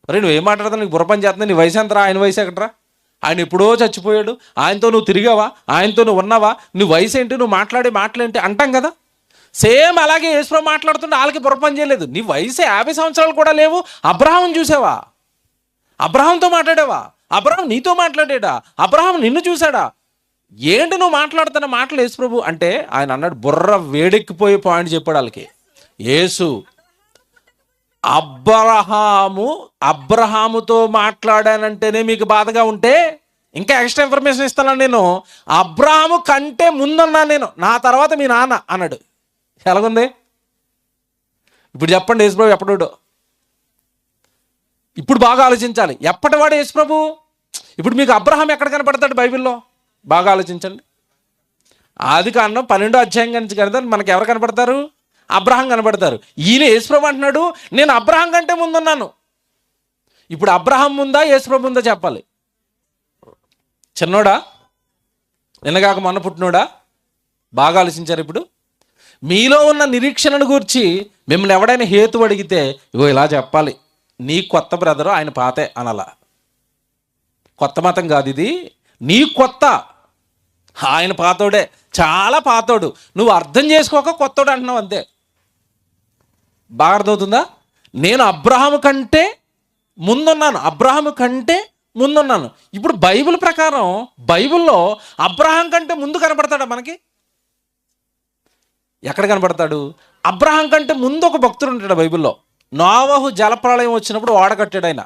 A: అరే నువ్వేం మాట్లాడతావు, నీకు బుర్రపని చేస్తుంది, నీ వయసు ఎంతరా, ఆయన వయసు ఎక్కడరా, ఆయన ఎప్పుడో చచ్చిపోయాడు, ఆయనతో నువ్వు తిరిగావా, ఆయనతో నువ్వు ఉన్నావా, నీ వయసు ఏంటి, నువ్వు మాట్లాడే మాటలేంటి అంటాం కదా. సేమ్ అలాగే యేసుప్రభు మాట్లాడుతుంటే వాళ్ళకి బుర్రపని చేయలేదు. నీ వయసు 50 సంవత్సరాలు కూడా లేవు, అబ్రహాం చూసావా, అబ్రహాంతో మాట్లాడావా, అబ్రహాం నీతో మాట్లాడాడా, అబ్రహాం నిన్ను చూశాడా, ఏంటి నువ్వు మాట్లాడుతున్న మాటలు యేసుప్రభు అంటే? ఆయన అన్నాడు, బుర్ర వేడెక్కిపోయే పాయింట్ చెప్పాడు వాళ్ళకి. యేసు అబ్రహాముతో మాట్లాడానంటేనే మీకు బాధగా ఉంటే ఇంకా ఎక్స్ట్రా ఇన్ఫర్మేషన్ ఇస్తాను నేను. అబ్రహాము కంటే ముందున్నా నేను, నా తర్వాత మీ నాన్న అన్నాడు. ఎలాగుంది ఇప్పుడు చెప్పండి? యేసుప్రభు ఎప్పటివాడు? ఇప్పుడు బాగా ఆలోచించాలి, ఎప్పటివాడు యేసుప్రభు? ఇప్పుడు మీకు అబ్రహాం ఎక్కడ కనపడతాడు బైబిల్లో? బాగా ఆలోచించండి. ఆదికాండం 12వ అధ్యాయం నుంచి కనుక మనకి ఎవరు కనపడతారు? అబ్రహాం కనపడతారు. ఈయన యేసుప్రభు అంటున్నాడు, నేను అబ్రహాం కంటే ముందున్నాను. ఇప్పుడు అబ్రహాం ముందా యేసుప్రభు ముందా చెప్పాలి? చిన్నోడా, నిన్నగాక మొన్న పుట్టినోడా? బాగా ఆలోచించారు. ఇప్పుడు మీలో ఉన్న నిరీక్షణను గురించి మిమ్మల్ని ఎవడైనా హేతు అడిగితే ఇగో ఇలా చెప్పాలి, నీ కొత్త బ్రదరు, ఆయన పాతే అనలా. కొత్త మతం కాదు ఇది, నీ కొత్త, ఆయన పాతోడే, చాలా పాతోడు, నువ్వు అర్థం చేసుకోక కొత్తోడు అంటున్నావు అంతే. బాగా అర్థమవుతుందా? నేను అబ్రహాము కంటే ముందున్నాను, అబ్రహాము కంటే ముందున్నాను. ఇప్పుడు బైబిల్ ప్రకారం బైబిల్లో అబ్రహాం కంటే ముందు కనపడతాడా మనకి? ఎక్కడ కనపడతాడు? అబ్రహాం కంటే ముందు ఒక భక్తుడు ఉంటాడు బైబిల్లో. నోవహు జలప్రళయం వచ్చినప్పుడు ఓడ కట్టాడు ఆయన,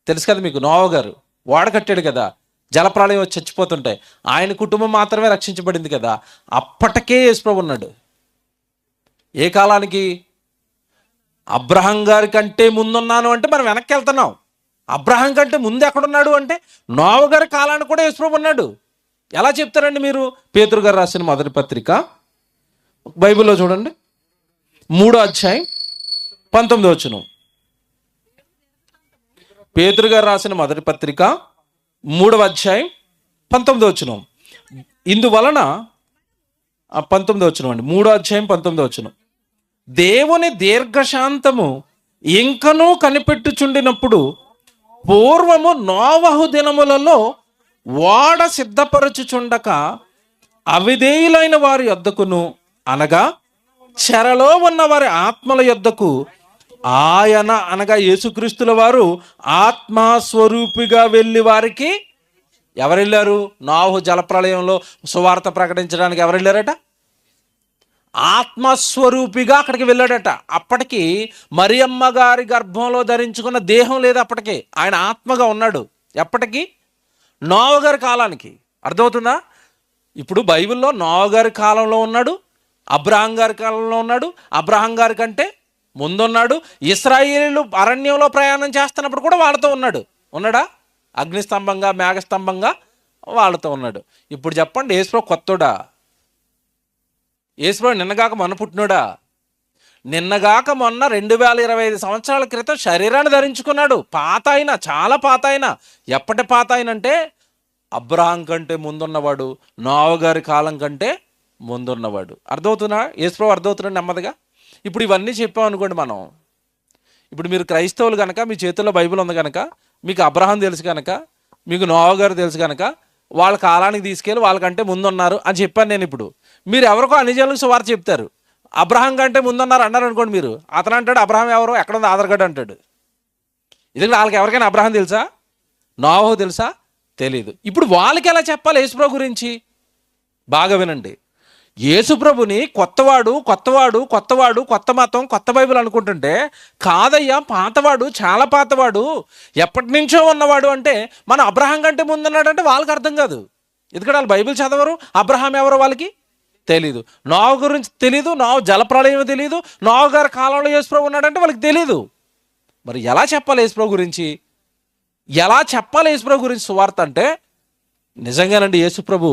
A: తెలుసు కదా మీకు. నోవహు గారు ఓడ కట్టాడు కదా, జలప్రళయం వచ్చి చచ్చిపోతుంటాయి, ఆయన కుటుంబం మాత్రమే రక్షించబడింది కదా. అప్పటికే యేసుప్రభు ఉన్నాడు. ఏ కాలానికి? అబ్రహాం గారి కంటే ముందున్నాను అంటే మనం వెనక్కి వెళ్తున్నాం. అబ్రహాం కంటే ముందు ఎక్కడున్నాడు అంటే నోవహు గారి కాలానికి కూడా యేసుప్రభు ఉన్నాడు. ఎలా చెప్తారండి మీరు? పేతురు గారు రాసిన మొదటి పత్రిక బైబిల్లో చూడండి, 3వ అధ్యాయం 19వ వచనం. పేతురు గారు రాసిన మొదటి పత్రిక 3వ అధ్యాయం 19వ వచనం. ఇందువలన 19వ వచనం అండి, 3వ అధ్యాయం 19వ వచనం. దేవుని దీర్ఘశాంతము ఇంకనూ కనిపెట్టుచుండినప్పుడు పూర్వము నోవహు దినములలో ఓడ సిద్ధపరచుచుండక అవిధేయులైన వారి యొద్దకును, అనగా చెరలో ఉన్న వారి ఆత్మల యొద్దకు ఆయన, అనగా యేసుక్రీస్తుల వారు ఆత్మస్వరూపిగా వెళ్ళి వారికి ఎవరు వెళ్ళారు? నోవహు జలప్రళయంలో సువార్త ప్రకటించడానికి ఎవరు వెళ్ళారట? ఆత్మస్వరూపిగా అక్కడికి వెళ్ళాడట. అప్పటికి మరియమ్మ గారి గర్భంలో ధరించుకున్న దేహం లేదు, అప్పటికి ఆయన ఆత్మగా ఉన్నాడు. ఎప్పటికీ? నోవహు గారి కాలానికి. అర్థమవుతుందా? ఇప్పుడు బైబిల్లో నోవహు గారి కాలంలో ఉన్నాడు, అబ్రహాం గారి కాలంలో ఉన్నాడు, అబ్రహాం గారి కంటే ముందున్నాడు. ఇశ్రాయేలీయులు అరణ్యంలో ప్రయాణం చేస్తున్నప్పుడు కూడా వాళ్ళతో ఉన్నాడా? అగ్నిస్తంభంగా మేఘస్తంభంగా వాళ్ళతో ఉన్నాడు. ఇప్పుడు చెప్పండి, యేసుప్రభు కొత్తోడా? యేసుప్రభు నిన్నగాక మొన్న పుట్టినోడా? నిన్నగాక మొన్న 2025 సంవత్సరాల క్రితం శరీరాన్ని ధరించుకున్నాడు. పాత అయినా, చాలా పాత అయినా. ఎప్పటి పాత అయిన అంటే అబ్రహాం కంటే ముందున్నవాడు, నోవహు గారి కాలం కంటే ముందున్నవాడు. అర్థమవుతున్నా? యేసుప్రభు అర్థమవుతున్నాడు నెమ్మదిగా. ఇప్పుడు ఇవన్నీ చెప్పాం అనుకోండి మనం. ఇప్పుడు మీరు క్రైస్తవులు కనుక, మీ చేతుల్లో బైబిల్ ఉంది కనుక, మీకు అబ్రహాం తెలుసు కనుక, మీకు నోవహు గారు తెలుసు కనుక, వాళ్ళ కాలానికి తీసుకెళ్ళి వాళ్ళకంటే ముందున్నారు అని చెప్పాను నేను. ఇప్పుడు మీరు ఎవరికో అన్యజనులకు సువార్త చెప్తారు, అబ్రహాం కంటే ముందున్నారు అన్నారు అనుకోండి. మీరు అతను అంటాడు అబ్రహాం ఎవరో, ఎక్కడుంది ఆధార్ కార్డు అంటాడు. ఇది వాళ్ళకి ఎవరికైనా అబ్రహాం తెలుసా? నోవహు తెలుసా? తెలీదు. ఇప్పుడు వాళ్ళకి ఎలా చెప్పాలి యేసుప్రభు గురించి? బాగా వినండి. యేసుప్రభుని కొత్తవాడు కొత్తవాడు కొత్తవాడు, కొత్త మతం, కొత్త బైబిల్ అనుకుంటుంటే కాదయ్యా, పాతవాడు, చాలా పాతవాడు, ఎప్పటి నుంచో ఉన్నవాడు అంటే మన అబ్రహాం కంటే ముందున్నాడు అంటే వాళ్ళకి అర్థం కాదు. ఎందుకంటే వాళ్ళు బైబిల్ చదవరు. అబ్రహాం ఎవరో వాళ్ళకి తెలీదు. నోవహు గురించి తెలీదు, నోవహు జలప్రళయం తెలీదు, నోవహు గారి కాలంలో యేసుప్రభు ఉన్నాడంటే వాళ్ళకి తెలీదు. మరి ఎలా చెప్పాలి యేసుప్రభు గురించి? ఎలా చెప్పాలి యేసుప్రభు గురించి సువార్త అంటే? నిజంగానండి, యేసుప్రభు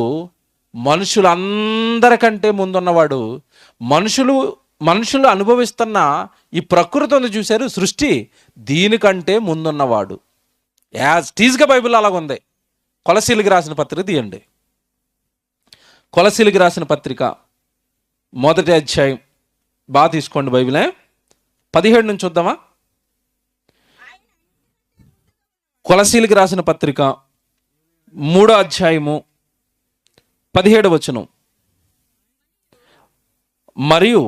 A: మనుషులందరికంటే ముందున్నవాడు. మనుషులు అనుభవిస్తున్న ఈ ప్రకృతి ఉంది చూశారు, సృష్టి, దీనికంటే ముందున్నవాడు. As టీజ్గా Bible అలాగుంది. కొలసీలకు రాసిన పత్రిక తీయండి. కొలసీలకు రాసిన పత్రిక 1వ అధ్యాయం, బాగా తీసుకోండి బైబిలే, 17 నుంచి చూద్దామా? కొలసీలకు రాసిన పత్రిక 3వ అధ్యాయము 17వ వచనం. మరియు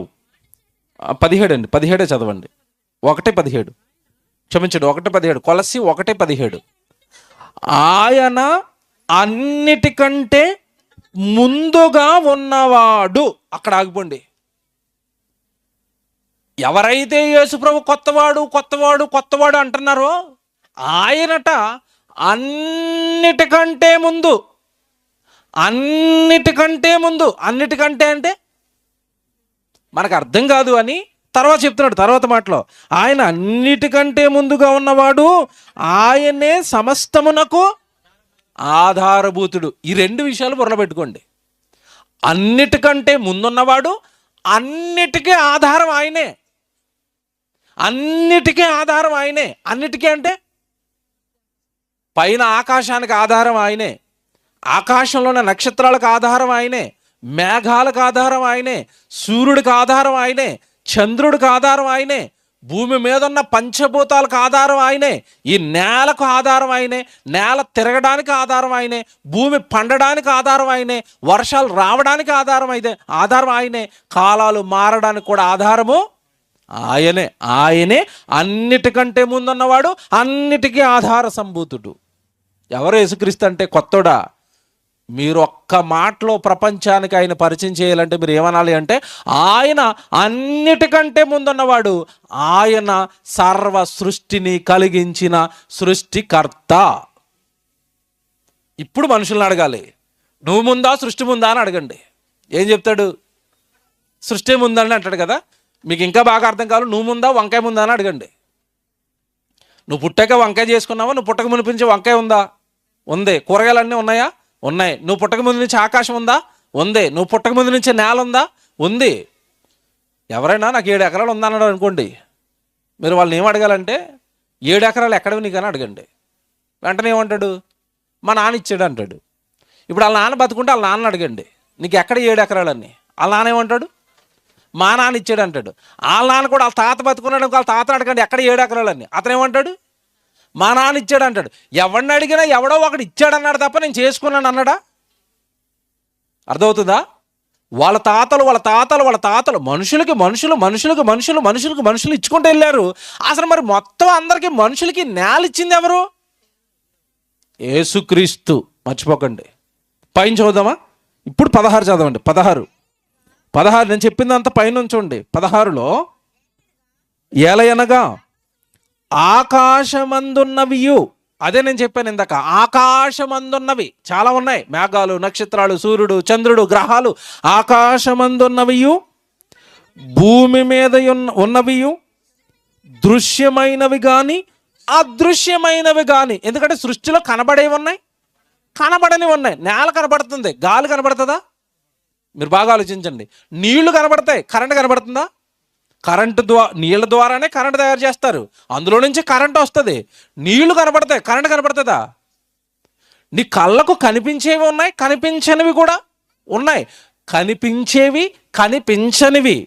A: 17 అండి, 17 చదవండి. 1:17, క్షమించండి, 1:17. కొలసి 1:17. ఆయన అన్నిటికంటే ముందుగా ఉన్నవాడు. అక్కడ ఆగిపోండి. ఎవరైతే యేసుప్రభు కొత్తవాడు అంటున్నారో ఆయనట అన్నిటికంటే ముందు. అన్నిటికంటే అంటే మనకు అర్థం కాదు అని తర్వాత చెప్తున్నాడు. తర్వాత మాటలో ఆయన అన్నిటికంటే ముందుగా ఉన్నవాడు, ఆయనే సమస్తమునకు ఆధారభూతుడు. ఈ 2 విషయాలు బుర్రలో పెట్టుకోండి. అన్నిటికంటే ముందున్నవాడు, అన్నిటికీ ఆధారం ఆయనే. అన్నిటికీ అంటే పైన ఆకాశానికి ఆధారం ఆయనే, ఆకాశంలో ఉన్న నక్షత్రాలకు ఆధారం ఆయనే, మేఘాలకు ఆధారం ఆయనే, సూర్యుడికి ఆధారం ఆయనే, చంద్రుడికి ఆధారం ఆయనే, భూమి మీద ఉన్న పంచభూతాలకు ఆధారం ఆయనే, ఈ నేలకు ఆధారం ఆయనే, నేల తిరగడానికి ఆధారం ఆయనే, భూమి పండడానికి ఆధారం ఆయనే, వర్షాలు రావడానికి ఆధారం ఆయనే, కాలాలు మారడానికి కూడా ఆధారము ఆయనే. అన్నిటికంటే ముందున్నవాడు, అన్నిటికీ ఆధార సంభూతుడు. ఎవరు? యేసుక్రీస్తు అంటే కొత్తోడా? మీరు ఒక్క మాటలో ప్రపంచానికి ఆయన పరిచయం చేయాలంటే మీరు ఏమనాలి అంటే, ఆయన అన్నిటికంటే ముందున్నవాడు, ఆయన సర్వ సృష్టిని కలిగించిన సృష్టికర్త. ఇప్పుడు మనుషులను అడగాలి, నువ్వు ముందా సృష్టి ముందా అని అడగండి. ఏం చెప్తాడు? సృష్టి ముందని అంటాడు కదా. మీకు ఇంకా బాగా అర్థం కావాలి, నువ్వు ముందా వంకాయ ముందా అని అడగండి. నువ్వు పుట్టాక వంకాయ చేసుకున్నావా? నువ్వు పుట్టక మునిపించే వంకాయ ఉందా? ఉంది. కూరగాయలన్నీ ఉన్నాయా? ఉన్నాయి. నువ్వు పుట్టక ముందు నుంచి ఆకాశం ఉందా? ఉంది. నువ్వు పుట్టక ముందు నుంచి నేల ఉందా? ఉంది. ఎవరైనా నాకు 7 ఎకరాలు ఉందన్నాడు అనుకోండి, మీరు వాళ్ళని ఏం అడగాలంటే 7 ఎకరాలు ఎక్కడవి నీకని అడగండి. వెంటనే ఏమంటాడు? మా నాన్న ఇచ్చాడు అంటాడు. ఇప్పుడు వాళ్ళ నాన్న బతుకుంటే వాళ్ళ నాన్న అడగండి, నీకు ఎక్కడ 7 ఎకరాలన్నీ? వాళ్ళ నాన్న ఏమంటాడు? మా నాన్న ఇచ్చాడు అంటాడు. వాళ్ళ నాన్న కూడా వాళ్ళ తాత బతుకున్నాడు, వాళ్ళ తాత అడగండి ఎక్కడ 7 ఎకరాలన్నీ? అతను ఏమంటాడు? మా నాన్న ఇచ్చాడు అంటాడు. ఎవరిని అడిగినా ఎవడో ఒకడు ఇచ్చాడు అన్నాడు తప్ప నేను చేసుకున్నాను అన్నాడా? అర్థమవుతుందా? వాళ్ళ తాతలు మనుషులు ఇచ్చుకుంటూ వెళ్ళారు. అసలు మరి మొత్తం అందరికీ మనుషులకి నేల ఇచ్చింది ఎవరు? యేసుక్రీస్తు. మర్చిపోకండి. పైన చదువుదామా? ఇప్పుడు 16 చదవండి. 16 నేను చెప్పిందంతా పైన ఉంచండి. 16లో ఏలయనగా ఆకాశమందున్నవియు, అదే నేను చెప్పాను ఇందాక, ఆకాశమందున్నవి చాలా ఉన్నాయి. మేఘాలు, నక్షత్రాలు, సూర్యుడు, చంద్రుడు, గ్రహాలు. ఆకాశమందున్నవియు, భూమి మీద ఉన్నవియు, దృశ్యమైనవి కానీ అదృశ్యమైనవి కానీ. ఎందుకంటే సృష్టిలో కనబడేవి ఉన్నాయి, కనబడనివి ఉన్నాయి. నేల కనబడుతుంది, గాలి కనబడుతుందా? మీరు బాగా ఆలోచించండి. నీళ్లు కనబడతాయి, కరెంట్ కనబడుతుందా? నీళ్ళ ద్వారానే కరెంట్ తయారు చేస్తారు, అందులో నుంచి కరెంట్ వస్తుంది. నీళ్లు కనబడతాయి, కరెంట్ కనబడుతుందా? నీ కళ్ళకు కనిపించేవి ఉన్నాయి, కనిపించనివి కూడా ఉన్నాయి. కనిపించేవి, కనిపించనివి,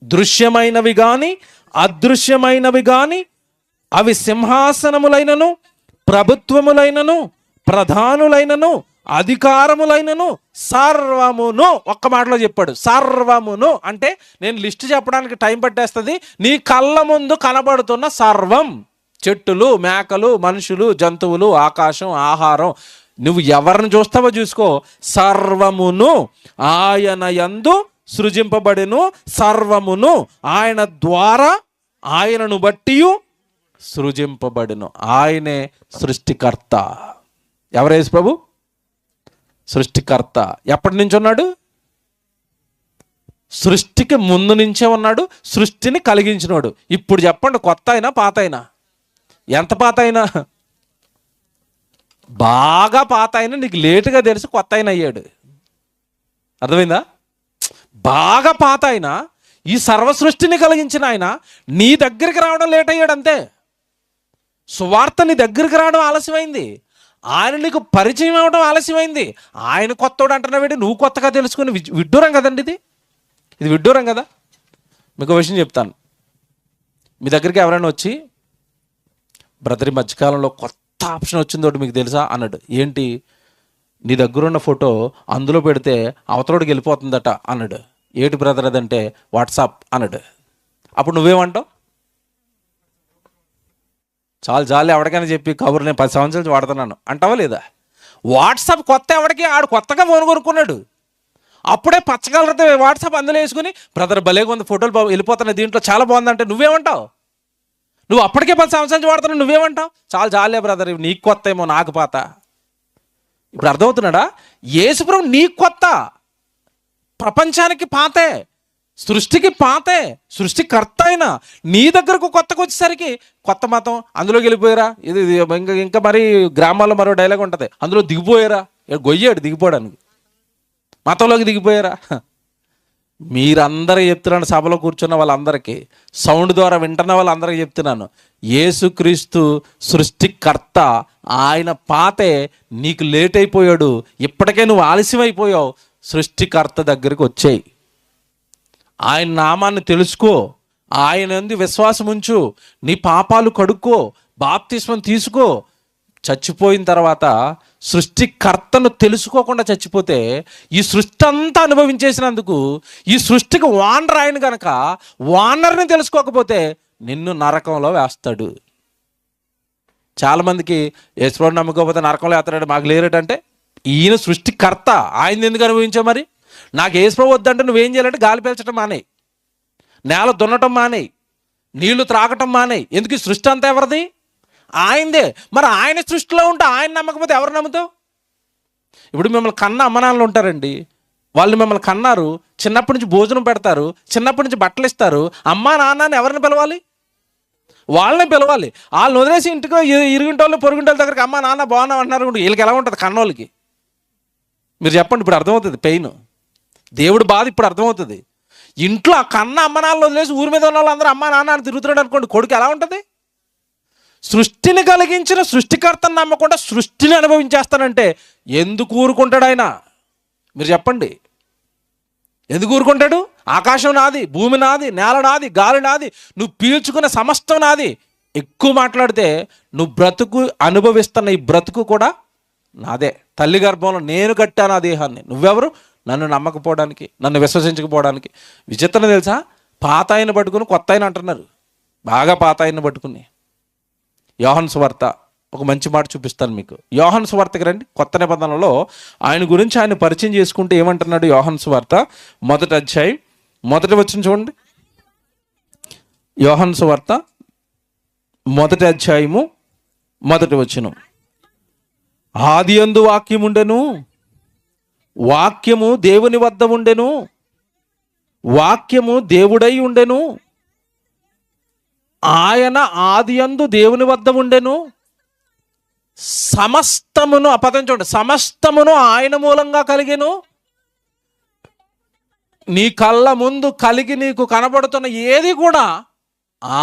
A: దృశ్యమైనవి కానీ అదృశ్యమైనవి కానీ, అవి సింహాసనములైనను, ప్రభుత్వములైనను, ప్రధానులైనను, అధికారములైనను, సర్వమును. ఒక్క మాటలో చెప్పాడు, సర్వమును. అంటే నేను లిస్ట్ చెప్పడానికి టైం పట్టేస్తుంది. నీ కళ్ళ ముందు కనబడుతున్న సర్వం, చెట్టులు, మేకలు, మనుషులు, జంతువులు, ఆకాశం, ఆహారం, నువ్వు ఎవరిని చూస్తావో చూసుకో, సర్వమును ఆయన యందు సృజింపబడెను, సర్వమును ఆయన ద్వారా ఆయనను బట్టి సృజింపబడెను. ఆయనే సృష్టికర్త. ఎవరు? యేసు ప్రభు సృష్టికర్త. ఎప్పటి నుంచి ఉన్నాడు? సృష్టికి ముందు నుంచే ఉన్నాడు, సృష్టిని కలిగించినాడు. ఇప్పుడు చెప్పండి, కొత్త అయినా పాత అయినా? ఎంత పాత అయినా? బాగా పాత అయినా నీకు లేటుగా తెలిసి కొత్త అయినా అయ్యాడు. అర్థమైందా? బాగా పాత అయినా ఈ సర్వ సృష్టిని కలిగించిన ఆయన నీ దగ్గరికి రావడం లేట్ అయ్యాడు అంతే. సువార్త నీ దగ్గరికి రావడం ఆలస్యమైంది, ఆయన నీకు పరిచయం అవ్వడం ఆలస్యమైంది. ఆయన కొత్తోడు అంటున్నావేంటి? నువ్వు కొత్తగా తెలుసుకుని విడ్డూరం కదండి ఇది విడ్డూరం కదా. మీకు విషయం చెప్తాను. మీ దగ్గరికి ఎవరైనా వచ్చి, బ్రదర్ ఈ మధ్యకాలంలో కొత్త ఆప్షన్ వచ్చింది ఒకటి మీకు తెలుసా అన్నాడు. ఏంటి? నీ దగ్గరున్న ఫోటో అందులో పెడితే అవతలోడికి వెళ్ళిపోతుందట అన్నాడు. ఏటి బ్రదర్ అదంటే వాట్సాప్ అన్నాడు. అప్పుడు నువ్వేమంటావు? చాలా జాలి ఎవరికైనా చెప్పి కబురు నేను 10 సంవత్సరాల నుంచి వాడుతున్నాను అంటావా లేదా? వాట్సాప్ కొత్త ఎవడికి? ఆడు కొత్తగా ఫోన్ కొనుక్కున్నాడు. అప్పుడే పచ్చగలరితే వాట్సాప్ అందులో వేసుకుని బ్రదర్ భలేగా ఉంది, ఫోటోలు వెళ్ళిపోతున్నాయి దీంట్లో, చాలా బాగుందంటే నువ్వేమంటావు? నువ్వు అప్పటికే 10 సంవత్సరాల నుంచి వాడుతున్నావు, నువ్వేమంటావు? చాలా జాలే బ్రదర్, నీకు కొత్త ఏమో నాకు పాత. ఇప్పుడు అర్థమవుతున్నాడా? యేసుప్రభు నీకు కొత్త, ప్రపంచానికి పాతే, సృష్టికి పాతే, సృష్టికర్త అయినా నీ దగ్గరకు కొత్తకు వచ్చేసరికి కొత్త మతం అందులోకి వెళ్ళిపోయారా? ఇది ఇంకా మరి గ్రామాల్లో మరో డైలాగ్ ఉంటుంది, అందులో దిగిపోయారా? గొయ్యాడు దిగిపోవడానికి, మతంలోకి దిగిపోయారా? మీరందరూ చెప్తున్నాను, సభలో కూర్చున్న వాళ్ళందరికీ, సౌండ్ ద్వారా వింటున్న వాళ్ళందరికీ చెప్తున్నాను, యేసుక్రీస్తు సృష్టికర్త, ఆయన పాతే, నీకు లేట్ అయిపోయాడు, ఇప్పటికే నువ్వు ఆలస్యం అయిపోయావు. సృష్టికర్త దగ్గరికి వచ్చేయి, ఆయన నామాన్ని తెలుసుకో, ఆయన యందు విశ్వాసం ఉంచు, నీ పాపాలు కడుక్కో, బాప్తిస్మం తీసుకో. చచ్చిపోయిన తర్వాత సృష్టికర్తను తెలుసుకోకుండా చచ్చిపోతే ఈ సృష్టి అంతా అనుభవించేసినందుకు ఈ సృష్టికి వానర్ ఆయన కనుక వానర్ని తెలుసుకోకపోతే నిన్ను నరకంలో వేస్తాడు. చాలామందికి యేసుప్రభుని నమ్మకపోతే నరకంలో వేస్తాడు, మాకు లేరేటంటే ఈయన సృష్టికర్త, ఆయన ఎందుకు అనుభవించావు? మరి నాకు యేసుప్రభు వద్దంటే నువ్వేం చేయాలంటే గాలి పీల్చడం మానేయి, నేల దున్నటం మానేయి, నీళ్లు త్రాగటం మానేయి. ఎందుకు? ఈ సృష్టి అంతా ఎవరిది? ఆయనదే. మరి ఆయన సృష్టిలో ఉంటే ఆయన నమ్మకపోతే ఎవరు నమ్ముతావు? ఇప్పుడు మిమ్మల్ని కన్న అమ్మనాన్నలు ఉంటారండి, వాళ్ళు మిమ్మల్ని కన్నారు, చిన్నప్పటి నుంచి భోజనం పెడతారు, చిన్నప్పటి నుంచి బట్టలు ఇస్తారు. అమ్మా నాన్నని ఎవరిని పిలవాలి? వాళ్ళని పిలవాలి. వాళ్ళని వదిలేసి ఇంటికి ఇరుగింటోళ్ళు పొరుగుంటోళ్ళ దగ్గరికి అమ్మా నాన్న బాగున్నా అంటున్నారు, వీళ్ళకి ఎలా ఉంటుంది కన్నోళ్ళకి? మీరు చెప్పండి. ఇప్పుడు అర్థమవుతుంది పెయిన్, దేవుడు బాధ ఇప్పుడు అర్థమవుతుంది. ఇంట్లో ఆ కన్న అమ్మ నాన్నలు వదిలేసి ఊరి మీద ఉన్న వాళ్ళందరూ అమ్మా నాన్న అని తిరుగుతున్నాడు అనుకోండి, కొడుకు ఎలా ఉంటుంది? సృష్టిని కలిగించిన సృష్టికర్తను నమ్మకుండా సృష్టిని అనుభవించేస్తానంటే ఎందుకు ఊరుకుంటాడు ఆయన? మీరు చెప్పండి, ఎందుకు ఊరుకుంటాడు? ఆకాశం నాది, భూమి నాది, నేల నాది, గాలి నాది, నువ్వు పీల్చుకున్న సమస్తం నాది. ఎక్కువ మాట్లాడితే నువ్వు బ్రతుకు అనుభవిస్తున్న ఈ బ్రతుకు కూడా నాదే. తల్లి గర్భంలో నేను కట్టాను ఆ దేహాన్ని, నువ్వెవరు నన్ను నమ్మకపోవడానికి, నన్ను విశ్వసించకపోవడానికి? విచిత్రం తెలుసా? పాత ఆయన పట్టుకుని కొత్త ఆయన అంటున్నారు, బాగా పాత ఆయన పట్టుకుని. యోహాను సువార్త ఒక మంచి మాట చూపిస్తాను మీకు. యోహాను సువార్తకి రండి. కొత్త నిబంధనలో ఆయన గురించి ఆయన పరిచయం చేసుకుంటే ఏమంటున్నాడు? యోహాను సువార్త 1వ అధ్యాయం 1వ వచనం చూడండి. యోహాను సువార్త 1వ అధ్యాయము 1వ వచనం. ఆదియందు వాక్యం ఉండెను, వాక్యము దేవుని వద్ద ఉండెను, వాక్యము దేవుడై ఉండెను, ఆయన ఆదియందు దేవుని వద్ద ఉండెను, సమస్తమును, ఆ పదం చూడండి, సమస్తమును ఆయన మూలంగా కలిగెను. నీ కళ్ళ ముందు కలిగి నీకు కనబడుతున్న ఏది కూడా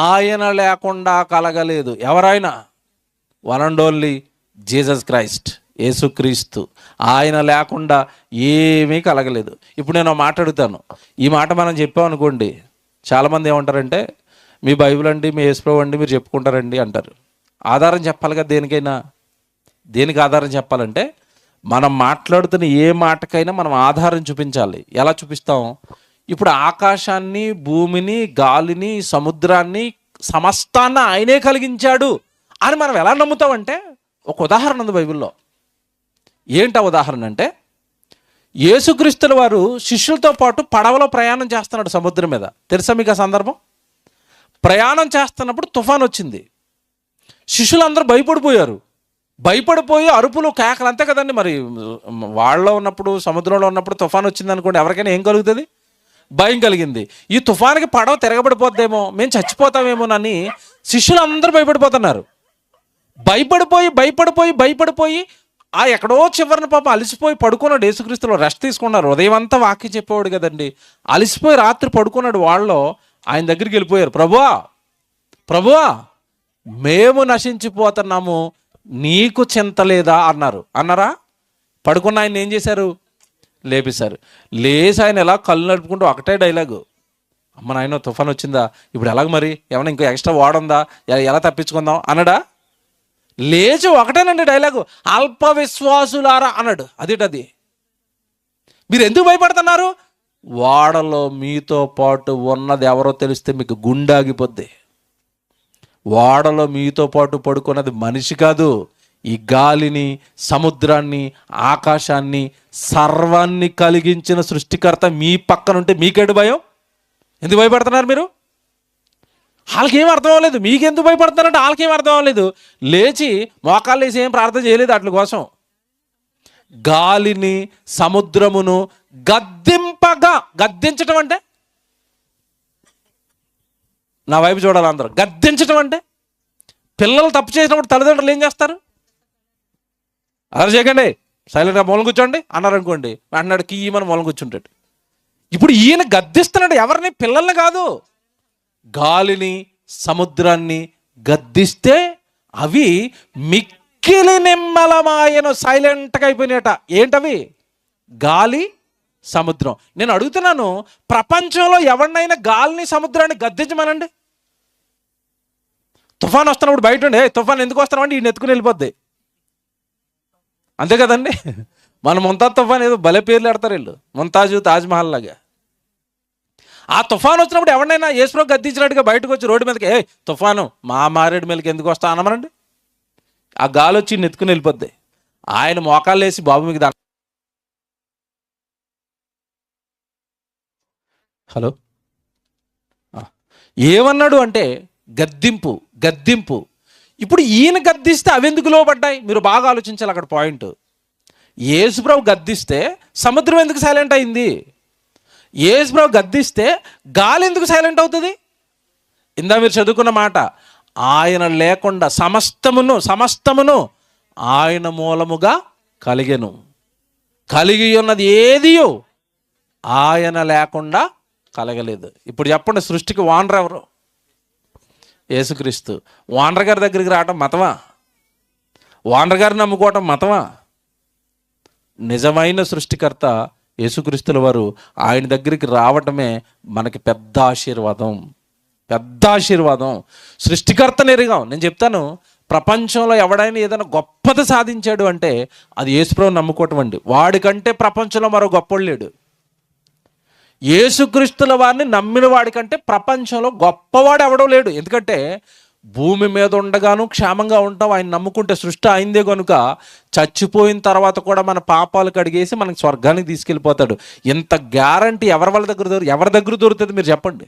A: ఆయన లేకుండా కలగలేదు. ఎవరైనా? One and only Jesus Christ, యేసుక్రీస్తు. ఆయన లేకుండా ఏమీ కలగలేదు. ఇప్పుడు నేను మాట్లాడుతాను, ఈ మాట మనం చెప్పామనుకోండి, చాలామంది ఏమంటారంటే మీ బైబిల్ అండి, మీ యేసుప్రభు అండి మీరు చెప్పుకుంటారండి అంటారు. ఆధారం చెప్పాలి కదా దేనికైనా. దేనికి ఆధారం చెప్పాలంటే మనం మాట్లాడుతున్న ఏ మాటకైనా మనం ఆధారం చూపించాలి. ఎలా చూపిస్తాం? ఇప్పుడు ఆకాశాన్ని, భూమిని, గాలిని, సముద్రాన్ని, సమస్తాన్ని ఆయనే కలిగించాడు అని మనం ఎలా నమ్ముతామంటే ఒక ఉదాహరణ ఉంది బైబిల్లో. ఏంటి ఆ ఉదాహరణ అంటే, యేసుక్రీస్తుల వారు శిష్యులతో పాటు పడవలో ప్రయాణం చేస్తున్నాడు సముద్రం మీద. తెలుసా మీకు ఆ సందర్భం? ప్రయాణం చేస్తున్నప్పుడు తుఫాన్ వచ్చింది. శిష్యులందరూ భయపడిపోయి అరుపులు, కేకలు, అంతే కదండి. మరి వాళ్ళలో ఉన్నప్పుడు, సముద్రంలో ఉన్నప్పుడు తుఫాన్ వచ్చింది అనుకోండి, ఎవరికైనా ఏం కలుగుతుంది? భయం కలిగింది. ఈ తుఫానికి పడవ తిరగబడిపోద్దేమో, మేము చచ్చిపోతామేమోనని శిష్యులందరూ భయపడిపోతున్నారు. భయపడిపోయి ఆ ఎక్కడో చివరిన పాపం అలసిపోయి పడుకున్నాడు. యేసుక్రీస్తులో రెస్ట్ తీసుకున్నారు. ఉదయం అంతా వాక్యం చెప్పేవాడు కదండి. అలసిపోయి రాత్రి పడుకున్నాడు. వాళ్ళు ఆయన దగ్గరికి వెళ్ళిపోయారు. ప్రభువా మేము నశించిపోతున్నాము, నీకు చింత లేదా అన్నారా? పడుకున్న ఆయన ఏం చేశారు? లేపేశారు. లేచి ఆయన ఎలా కళ్ళు నడుపుకుంటూ ఒకటే డైలాగు, అమ్మ నాయన తుఫాన్ వచ్చిందా, ఇప్పుడు ఎలాగ మరి, ఏమైనా ఇంకో ఎక్స్ట్రా వాడుందా, ఎలా తప్పించుకుందాం అన్నాడా? లేచి ఒకటేనండి డైలాగు, అల్ప విశ్వాసులారా అన్నాడు. అదేటది, మీరు ఎందుకు భయపడుతున్నారు? వాడలో మీతో పాటు ఉన్నది ఎవరో తెలిస్తే మీకు గుండె ఆగిపోద్ది. వాడలో మీతో పాటు పడుకున్నది మనిషి కాదు, ఈ గాలిని, సముద్రాన్ని, ఆకాశాన్ని, సర్వాన్ని కలిగించిన సృష్టికర్త మీ పక్కనుంటే మీకేడు భయం? ఎందుకు భయపడుతున్నారు మీరు? వాళ్ళకేం అర్థం అవ్వలేదు. మీకెందుకు భయపడుతున్నారంటే వాళ్ళకేం అర్థం అవ్వలేదు. లేచి మోకాళ్ళు వేసి ఏం ప్రార్థన చేయలేదు వాటి కోసం. గాలిని, సముద్రమును గద్దించటం అంటే, నా వైపు చూడాలి అందరూ, గద్దించటం అంటే పిల్లలు తప్పు చేసినప్పుడు తల్లిదండ్రులు ఏం చేస్తారు? అలా చేయకండి, సైలెంట్గా మూలం కూర్చోండి అన్నారు అనుకోండి, అన్నాడు కీయమని మూలం కూర్చుంటాడు. ఇప్పుడు ఈయన గద్దిస్తున్నాడు ఎవరిని? పిల్లల్ని కాదు, గాలిని, సముద్రాన్ని గద్దిస్తే అవి మిక్కిలి నిమ్మలమాయను, సైలెంట్గా అయిపోయినాయట. ఏంటవి? గాలి, సముద్రం. నేను అడుగుతున్నాను, ప్రపంచంలో ఎవరినైనా గాలిని, సముద్రాన్ని గద్దించమనండి. తుఫాన్ వస్తున్నప్పుడు బయట ఉండే, తుఫాన్ ఎందుకు వస్తున్నామంటే ఈయన ఎత్తుకుని వెళ్ళిపోద్ది, అంతే కదండి. మన ముంతాజ్ తుఫాన్ ఏదో భలే పేర్లు పెడతారు వీళ్ళు, ముంతాజు, తాజ్మహల్ లాగా. ఆ తుఫాన్ వచ్చినప్పుడు ఎవరినైనా యేసుప్రభు గద్దించినట్టుగా బయటకు వచ్చి రోడ్డు మీదకి, తుఫాను మా మారేడు మీదకి ఎందుకు వస్తా అనమనండి. ఆ గాలి వచ్చి నెత్తుకుని వెళ్ళిపోద్ది. ఆయన మోకాళ్ళు వేసి బాబు మీకు హలో ఏమన్నాడు అంటే గద్దింపు. ఇప్పుడు ఈయన గద్దిస్తే అవెందుకు లోబడ్డాయి? మీరు బాగా ఆలోచించాలి అక్కడ పాయింట్. యేసుప్రభు గద్దిస్తే సముద్రం ఎందుకు సైలెంట్ అయింది? యేసుప్రభు గద్దిస్తే గాలి ఎందుకు సైలెంట్ అవుతుంది? ఇందా మీరు చదువుకున్న మాట, ఆయన లేకుండా సమస్తమును ఆయన మూలముగా కలిగి ఉన్నది ఏదియో ఆయన లేకుండా కలగలేదు. ఇప్పుడు చెప్పండి, సృష్టికి ఓనర్ ఎవరు? యేసుక్రీస్తు. ఓనర్ గారి దగ్గరికి రావటం మతమా? ఓనర్ గారిని నమ్ముకోవటం మతమా? నిజమైన సృష్టికర్త యేసుక్రీస్తుల వారు ఆయన దగ్గరికి రావటమే మనకి పెద్ద ఆశీర్వాదం. సృష్టికర్తను ఎరిగాం. నేను చెప్తాను, ప్రపంచంలో ఎవడైనా ఏదైనా గొప్పది సాధించాడు అంటే అది యేసుప్రభువుని నమ్ముకోవటం అండి. వాడికంటే ప్రపంచంలో మరో గొప్పవాడు లేడు. యేసుక్రీస్తుల వారిని నమ్మిన వాడికంటే ప్రపంచంలో గొప్పవాడు ఎవడో లేడు. ఎందుకంటే భూమి మీద ఉండగాను క్షేమంగా ఉంటాం ఆయన నమ్ముకుంటే. సృష్టి అయిందే కనుక చచ్చిపోయిన తర్వాత కూడా మన పాపాలు కడిగేసి మనకి స్వర్గానికి తీసుకెళ్ళిపోతాడు. ఇంత గ్యారంటీ ఎవరి దగ్గర దొరుకుతుంది? మీరు చెప్పండి,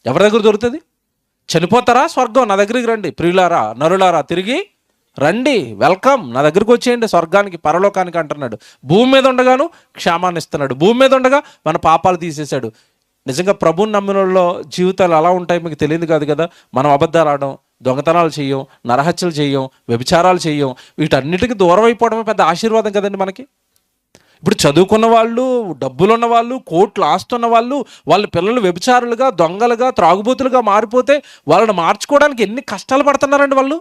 A: ఎవరి దగ్గర దొరుకుతుంది? చనిపోతారా? స్వర్గం నా దగ్గరికి రండి, ప్రియులారా, నరులారా, తిరిగి రండి, వెల్కమ్, నా దగ్గరికి వచ్చేయండి స్వర్గానికి, పరలోకానికి అంటున్నాడు. భూమి మీద ఉండగాను క్షేమాన్ని ఇస్తున్నాడు. భూమి మీద ఉండగా మన పాపాలు తీసేశాడు. నిజంగా ప్రభువుని నమ్మిన వాళ్ళ జీవితాలు అలా ఉంటాయి మీకు తెలియదు కాదు కదా. మనం అబద్ధాలు ఆడడం, దొంగతనాలు చేయం, నరహత్యలు చేయం, వ్యభిచారాలు చేయం, వీటన్నిటికీ దూరం అయిపోవడమే పెద్ద ఆశీర్వాదం కదండి మనకి. ఇప్పుడు చదువుకున్న వాళ్ళు, డబ్బులున్న వాళ్ళు, కోట్లు ఆస్తున్న వాళ్ళు, వాళ్ళ పిల్లలు వ్యభిచారులుగా, దొంగలుగా, త్రాగుబోతులుగా మారిపోతే వాళ్ళని మార్చుకోవడానికి ఎన్ని కష్టాలు పడుతున్నారండి వాళ్ళు.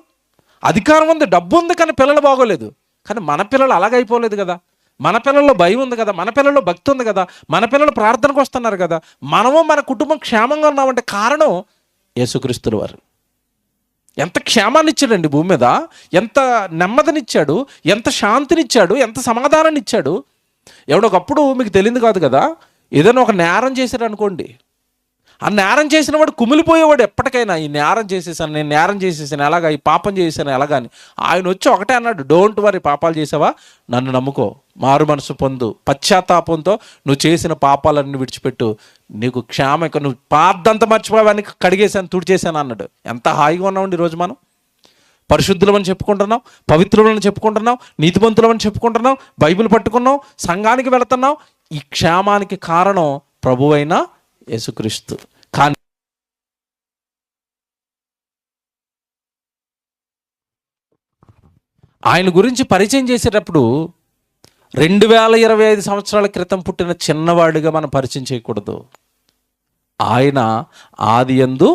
A: అధికారం ఉంది, డబ్బు ఉంది, కానీ పిల్లలు బాగోలేదు. కానీ మన పిల్లలు అలాగైపోలేదు కదా. మన పిల్లల్లో భయం ఉంది కదా, మన పిల్లల్లో భక్తి ఉంది కదా, మన పిల్లలు ప్రార్థనకు వస్తున్నారు కదా. మనము మన కుటుంబం క్షేమంగా ఉన్నామంటే కారణం యేసుక్రీస్తుల వారు. ఎంత క్షేమాన్ని ఇచ్చాడండి భూమి మీద, ఎంత నెమ్మదినిచ్చాడు, ఎంత శాంతినిచ్చాడు, ఎంత సమాధానాన్ని ఇచ్చాడు. ఎవడొకప్పుడు మీకు తెలియదు కాదు కదా, ఏదైనా ఒక నేరం చేశాడు అనుకోండి, ఆ నేరం చేసిన వాడు కుమిలిపోయేవాడు ఎప్పటికైనా. ఈ నేరం చేసేసాను, నేను నేరం చేసేసాను ఎలాగా, ఈ పాపం చేశాను ఎలాగాని. ఆయన వచ్చి ఒకటే అన్నాడు, డోంట్ వరీ, పాపాలు చేసావా, నన్ను నమ్ముకో, మారు మనసు పొందు, పశ్చాత్తాపంతో నువ్వు చేసిన పాపాలన్నీ విడిచిపెట్టు, నీకు క్షేమ, నువ్వు పాదంతా మర్చిపోయావని కడిగేశాను, తుడిచేశాను అన్నాడు. ఎంత హాయిగా ఉన్నామండి ఈరోజు మనం. పరిశుద్ధులమని చెప్పుకుంటున్నాం, పవిత్రులని చెప్పుకుంటున్నాం, నీతిమంతులమని చెప్పుకుంటున్నాం, బైబిల్ పట్టుకున్నాం, సంఘానికి వెళుతున్నాం. ఈ క్షేమానికి కారణం ప్రభువైన యేసుక్రీస్తు. కానీ ఆయన గురించి పరిచయం చేసేటప్పుడు 2025 సంవత్సరాల క్రితం పుట్టిన చిన్నవాడిగా మనం పరిచయం చేయకూడదు. ఆయన ఆది యందు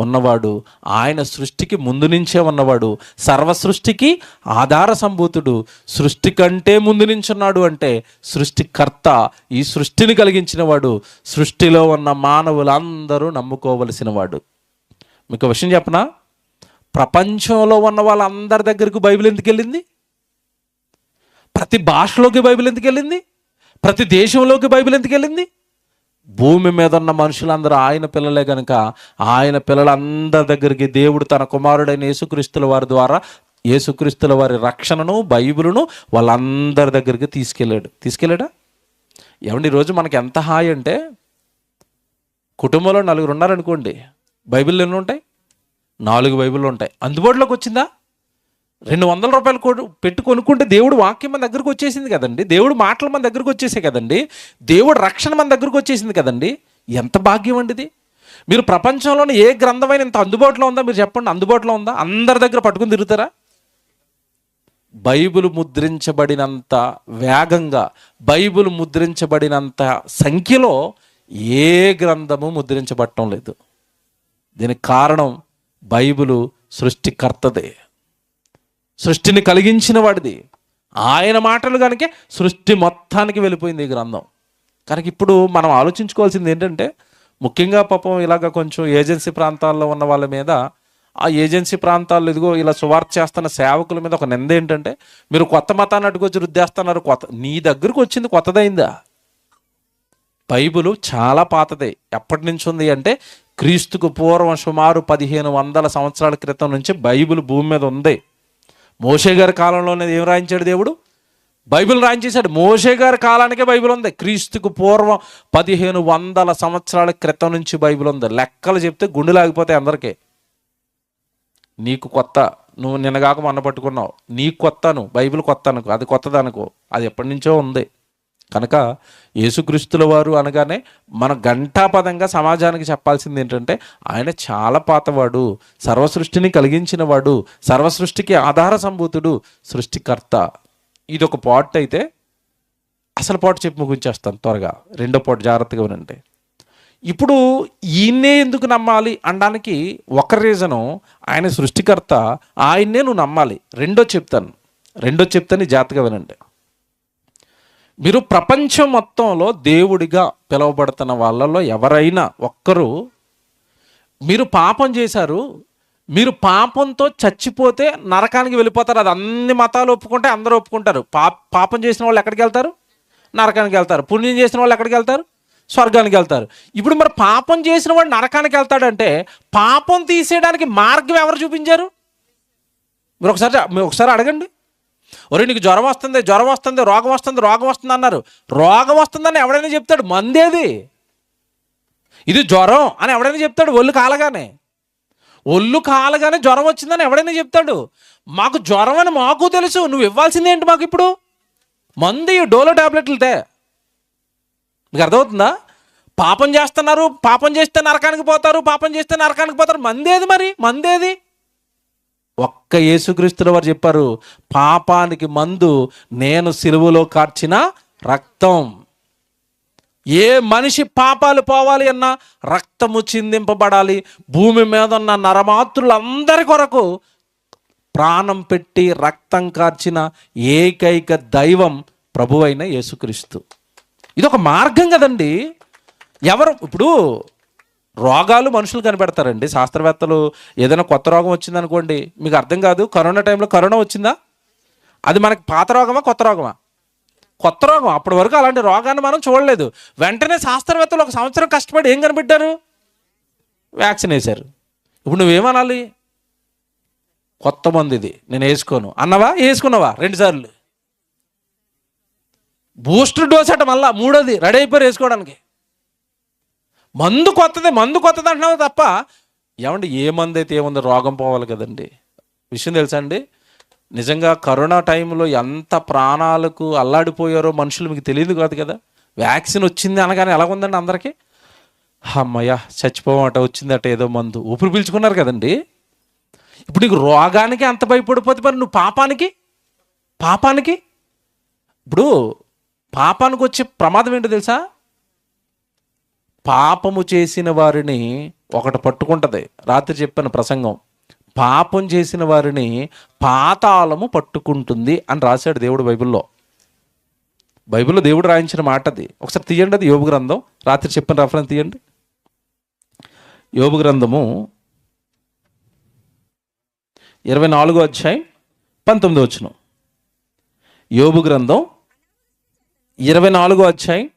A: ఉన్నవాడు, ఆయన సృష్టికి ముందు నుంచే ఉన్నవాడు, సర్వ సృష్టికి ఆధార సంభూతుడు, సృష్టి కంటే ముందు నుంచున్నాడు. అంటే సృష్టికర్త, ఈ సృష్టిని కలిగించిన వాడు, సృష్టిలో ఉన్న మానవులందరూ నమ్ముకోవలసిన వాడు. మీకు విషయం చెప్పనా, ప్రపంచంలో ఉన్న వాళ్ళందరి దగ్గరకు బైబిల్ ఎందుకు వెళ్ళింది? ప్రతి భాషలోకి బైబిల్ ఎందుకు వెళ్ళింది? ప్రతి దేశంలోకి బైబిల్ ఎందుకు వెళ్ళింది? భూమి మీద ఉన్న మనుషులందరూ ఆయన పిల్లలే కనుక ఆయన పిల్లలందరి దగ్గరికి దేవుడు తన కుమారుడైన యేసుక్రీస్తుల వారి ద్వారా, యేసుక్రీస్తుల వారి రక్షణను, బైబిలును వాళ్ళందరి దగ్గరికి తీసుకెళ్ళాడా? ఏమండి, ఈరోజు మనకి ఎంత హాయి అంటే, కుటుంబంలో 4 ఉన్నారనుకోండి, బైబిల్ ఎన్ని ఉంటాయి? 4 బైబిళ్ళు ఉంటాయి. అందుబాటులోకి వచ్చిందా? 200 రూపాయలు పెట్టి కొనుక్కుంటే దేవుడు వాక్యం మన దగ్గరకు వచ్చేసింది కదండి, దేవుడు మాటలు మన దగ్గరకు వచ్చేసాయి కదండి, దేవుడు రక్షణ మన దగ్గరకు వచ్చేసింది కదండి. ఎంత భాగ్యం అండి ఇది! మీరు ప్రపంచంలోని ఏ గ్రంథమైన ఇంత అందుబాటులో ఉందా? మీరు చెప్పండి, అందుబాటులో ఉందా? అందరి దగ్గర పట్టుకుని తిరుగుతారా? బైబిల్ ముద్రించబడినంత వేగంగా, బైబిల్ ముద్రించబడినంత సంఖ్యలో ఏ గ్రంథము ముద్రించబడటం లేదు. దీనికి కారణం బైబిలు సృష్టికర్తదే, సృష్టిని కలిగించిన వాడిది. ఆయన మాటలు కనుక సృష్టి మొత్తానికి వెళ్ళిపోయింది ఈ గ్రంథం. కనుక ఇప్పుడు మనం ఆలోచించుకోవాల్సింది ఏంటంటే, ముఖ్యంగా పాపం ఇలాగ కొంచెం ఏజెన్సీ ప్రాంతాల్లో ఉన్న వాళ్ళ మీద, ఆ ఏజెన్సీ ప్రాంతాల్లో ఇదిగో ఇలా సువార్త చేస్తున్న సేవకుల మీద ఒక నింద ఏంటంటే, మీరు కొత్త మతాన్ని అట్టుకొచ్చి రుద్దేస్తున్నారు. నీ దగ్గరకు వచ్చింది కొత్తదైందా? బైబిలు చాలా పాతదే. ఎప్పటి నుంచి ఉంది అంటే, క్రీస్తుకు పూర్వం సుమారు 1500 సంవత్సరాల క్రితం నుంచి బైబిల్ భూమి మీద ఉంది. మోషే గారి కాలంలోనే ఏం రాయించాడు దేవుడు? బైబిల్ రాయించేశాడు. మోషే గారి కాలానికే బైబిల్ ఉంది. క్రీస్తుకు పూర్వం 1500 సంవత్సరాల క్రితం నుంచి బైబిల్ ఉంది. లెక్కలు చెప్తే గుండెలు ఆగిపోతాయి అందరికీ. నీకు కొత్త, నువ్వు నిన్నగాక మొన్న పట్టుకున్నావు, నీకు కొత్తను, బైబిల్ కొత్త అనుకో, అది కొత్తదనుకో, అది ఎప్పటి నుంచో ఉంది. కనుక యేసుక్రీస్తుల వారు అనగానే మన ఘంటాపదంగా సమాజానికి చెప్పాల్సింది ఏంటంటే, ఆయన చాలా పాతవాడు, సర్వసృష్టిని కలిగించిన వాడు, సర్వసృష్టికి ఆధార సంభూతుడు, సృష్టికర్త. ఇది ఒక పార్ట్ అయితే, అసలు పార్ట్ చెప్పి ముగించేస్తాను త్వరగా. రెండో పార్ట్ జాగ్రత్తగా వినండి. ఇప్పుడు ఈయన్నే ఎందుకు నమ్మాలి అనడానికి ఒక రీజను, ఆయన సృష్టికర్త, ఆయన్నే నువ్వు నమ్మాలి. రెండో చెప్తాను జాగ్రత్తగా వినండి. మీరు ప్రపంచం మొత్తంలో దేవుడిగా పిలువబడుతున్న వాళ్ళలో ఎవరైనా ఒక్కరు, మీరు పాపం చేశారు, మీరు పాపంతో చచ్చిపోతే నరకానికి వెళ్ళిపోతారు. అది అన్ని మతాలు ఒప్పుకుంటే అందరూ ఒప్పుకుంటారు. పాపం చేసిన వాళ్ళు ఎక్కడికి వెళ్తారు? నరకానికి వెళ్తారు. పుణ్యం చేసిన వాళ్ళు ఎక్కడికి వెళ్తారు? స్వర్గానికి వెళ్తారు. ఇప్పుడు మరి పాపం చేసిన వాడు నరకానికి వెళ్తాడంటే, పాపం తీసేయడానికి మార్గం ఎవరు చూపించారు? మీరు ఒకసారి అడగండి. ఒరే, నీకు జ్వరం వస్తుంది, రోగం వస్తుంది అన్నారు. రోగం వస్తుందని ఎవడైనా చెప్తాడు? మందేది ఇది జ్వరం అని ఎవడైనా చెప్తాడు? ఒళ్ళు కాలగానే జ్వరం వచ్చిందని ఎవడైనా చెప్తాడు? మాకు జ్వరం అని మాకు తెలుసు, నువ్వు ఇవ్వాల్సింది ఏంటి మాకు? ఇప్పుడు మంది డోలో టాబ్లెట్లతే. మీకు అర్థమవుతుందా? పాపం చేస్తున్నారు, పాపం చేస్తే నరకానికి పోతారు, మందేది? ఒక్క యేసుక్రీస్తుల వారు చెప్పారు, పాపానికి మందు నేను సిలువలో కార్చిన రక్తం. ఏ మనిషి పాపాలు పోవాలి అన్నా రక్తము చిందింపబడాలి. భూమి మీద ఉన్న నరమాతృలందరి కొరకు ప్రాణం పెట్టి రక్తం కార్చిన ఏకైక దైవం ప్రభువైన యేసుక్రీస్తు. ఇది ఒక మార్గం కదండి. ఇప్పుడు రోగాలు మనుషులు కనిపెడతారండి, శాస్త్రవేత్తలు. ఏదైనా కొత్త రోగం వచ్చిందనుకోండి, మీకు అర్థం కాదు. కరోనా టైంలో కరోనా వచ్చిందా? అది మనకి పాత రోగమా కొత్త రోగమా? కొత్త రోగం. అప్పటి వరకు అలాంటి రోగాన్ని మనం చూడలేదు. వెంటనే శాస్త్రవేత్తలు 1 సంవత్సరం కష్టపడి ఏం కనిపెట్టారు? వ్యాక్సిన్ వేశారు. ఇప్పుడు నువ్వేమనాలి? కొత్త మంది ఇది, నేను వేసుకోను అన్నవా? వేసుకున్నావా? 2 సార్లు. బూస్టర్ డోస్ అట మళ్ళా 3వది రెడీ అయిపోయారు వేసుకోవడానికి. మందు కొత్తది అంటున్నావు తప్ప, ఏమండి ఏ మందు అయితే ఏముంది, రోగం పోవాలి కదండి. విషయం తెలుసా అండి, నిజంగా కరోనా టైంలో ఎంత ప్రాణాలకు అల్లాడిపోయారో మనుషులు మీకు తెలియదు కాదు కదా. వ్యాక్సిన్ వచ్చింది అనగానే ఎలాగుందండి అందరికీ? అమ్మయ్య చచ్చిపోవట, వచ్చిందట ఏదో మందు, ఊపిరి పీల్చుకున్నారు కదండి. ఇప్పుడు నీకు రోగానికి అంత భయపడిపోతే మరి నువ్వు పాపానికి ఇప్పుడు పాపానికి వచ్చే ప్రమాదం ఏంటో తెలుసా? పాపము చేసిన వారిని ఒకటి పట్టుకుంటుంది. రాత్రి చెప్పిన ప్రసంగం, పాపం చేసిన వారిని పాతాళము పట్టుకుంటుంది అని రాశాడు దేవుడు బైబిల్లో దేవుడు రాయించిన మాట అది. ఒకసారి తీయండి, అది యోబు గ్రంథం. రాత్రి చెప్పిన రెఫరెన్స్ తీయండి. యోబు గ్రంథము 24వ అధ్యాయం 19వ వచనం. యోబు గ్రంథం 24వ అధ్యాయం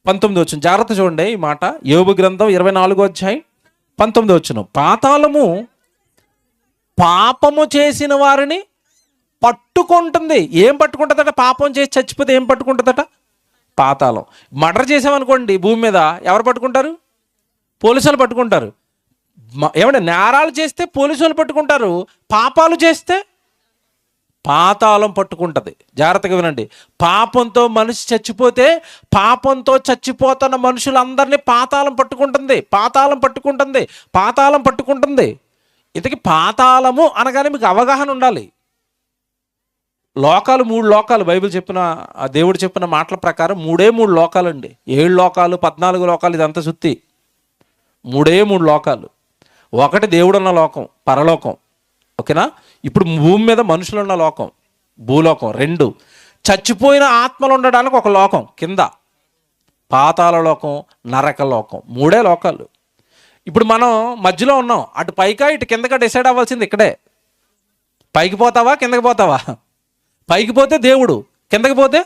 A: 19వ వచనం. జాగ్రత్త చూడండి ఈ మాట. యోబు గ్రంథం 24వ అధ్యాయం 19వ వచనం. పాతాళము పాపము చేసిన వారిని పట్టుకుంటుంది. ఏం పట్టుకుంటుందట? పాపం చేసి చచ్చిపోతే ఏం పట్టుకుంటుందట? పాతాళం. మర్డర్ చేసామనుకోండి భూమి మీద, ఎవరు పట్టుకుంటారు? పోలీసులు పట్టుకుంటారు. ఏమంటే నేరాలు చేస్తే పోలీసులు పట్టుకుంటారు, పాపాలు చేస్తే పాతాళం పట్టుకుంటుంది. జాగ్రత్తగా వినండి. పాపంతో మనిషి చచ్చిపోతే పాపంతో చచ్చిపోతున్న మనుషులందరినీ పాతాళం పట్టుకుంటుంది. ఇంతకీ పాతాళము అనగానే మీకు అవగాహన ఉండాలి. లోకాలు 3 లోకాలు. బైబిల్ చెప్పిన, దేవుడు చెప్పిన మాటల ప్రకారం 3 లోకాలు అండి. 7 లోకాలు 14 లోకాలు ఇదంతా సుత్తి. 3 లోకాలు. ఒకటి దేవుడున్న లోకం, పరలోకం, ఓకేనా? ఇప్పుడు భూమి మీద మనుషులు ఉన్న లోకం, భూలోకం. 2 చచ్చిపోయిన ఆత్మలు ఉండడానికి ఒక లోకం కింద, పాతాళ లోకం, నరక లోకం. 3 లోకాలు. ఇప్పుడు మనం మధ్యలో ఉన్నాం. అటు పైకా ఇటు కిందగా డిసైడ్ అవ్వాల్సింది ఇక్కడే. పైకి పోతావా కిందకి పోతావా? పైకి పోతే దేవుడు, కిందకి పోతే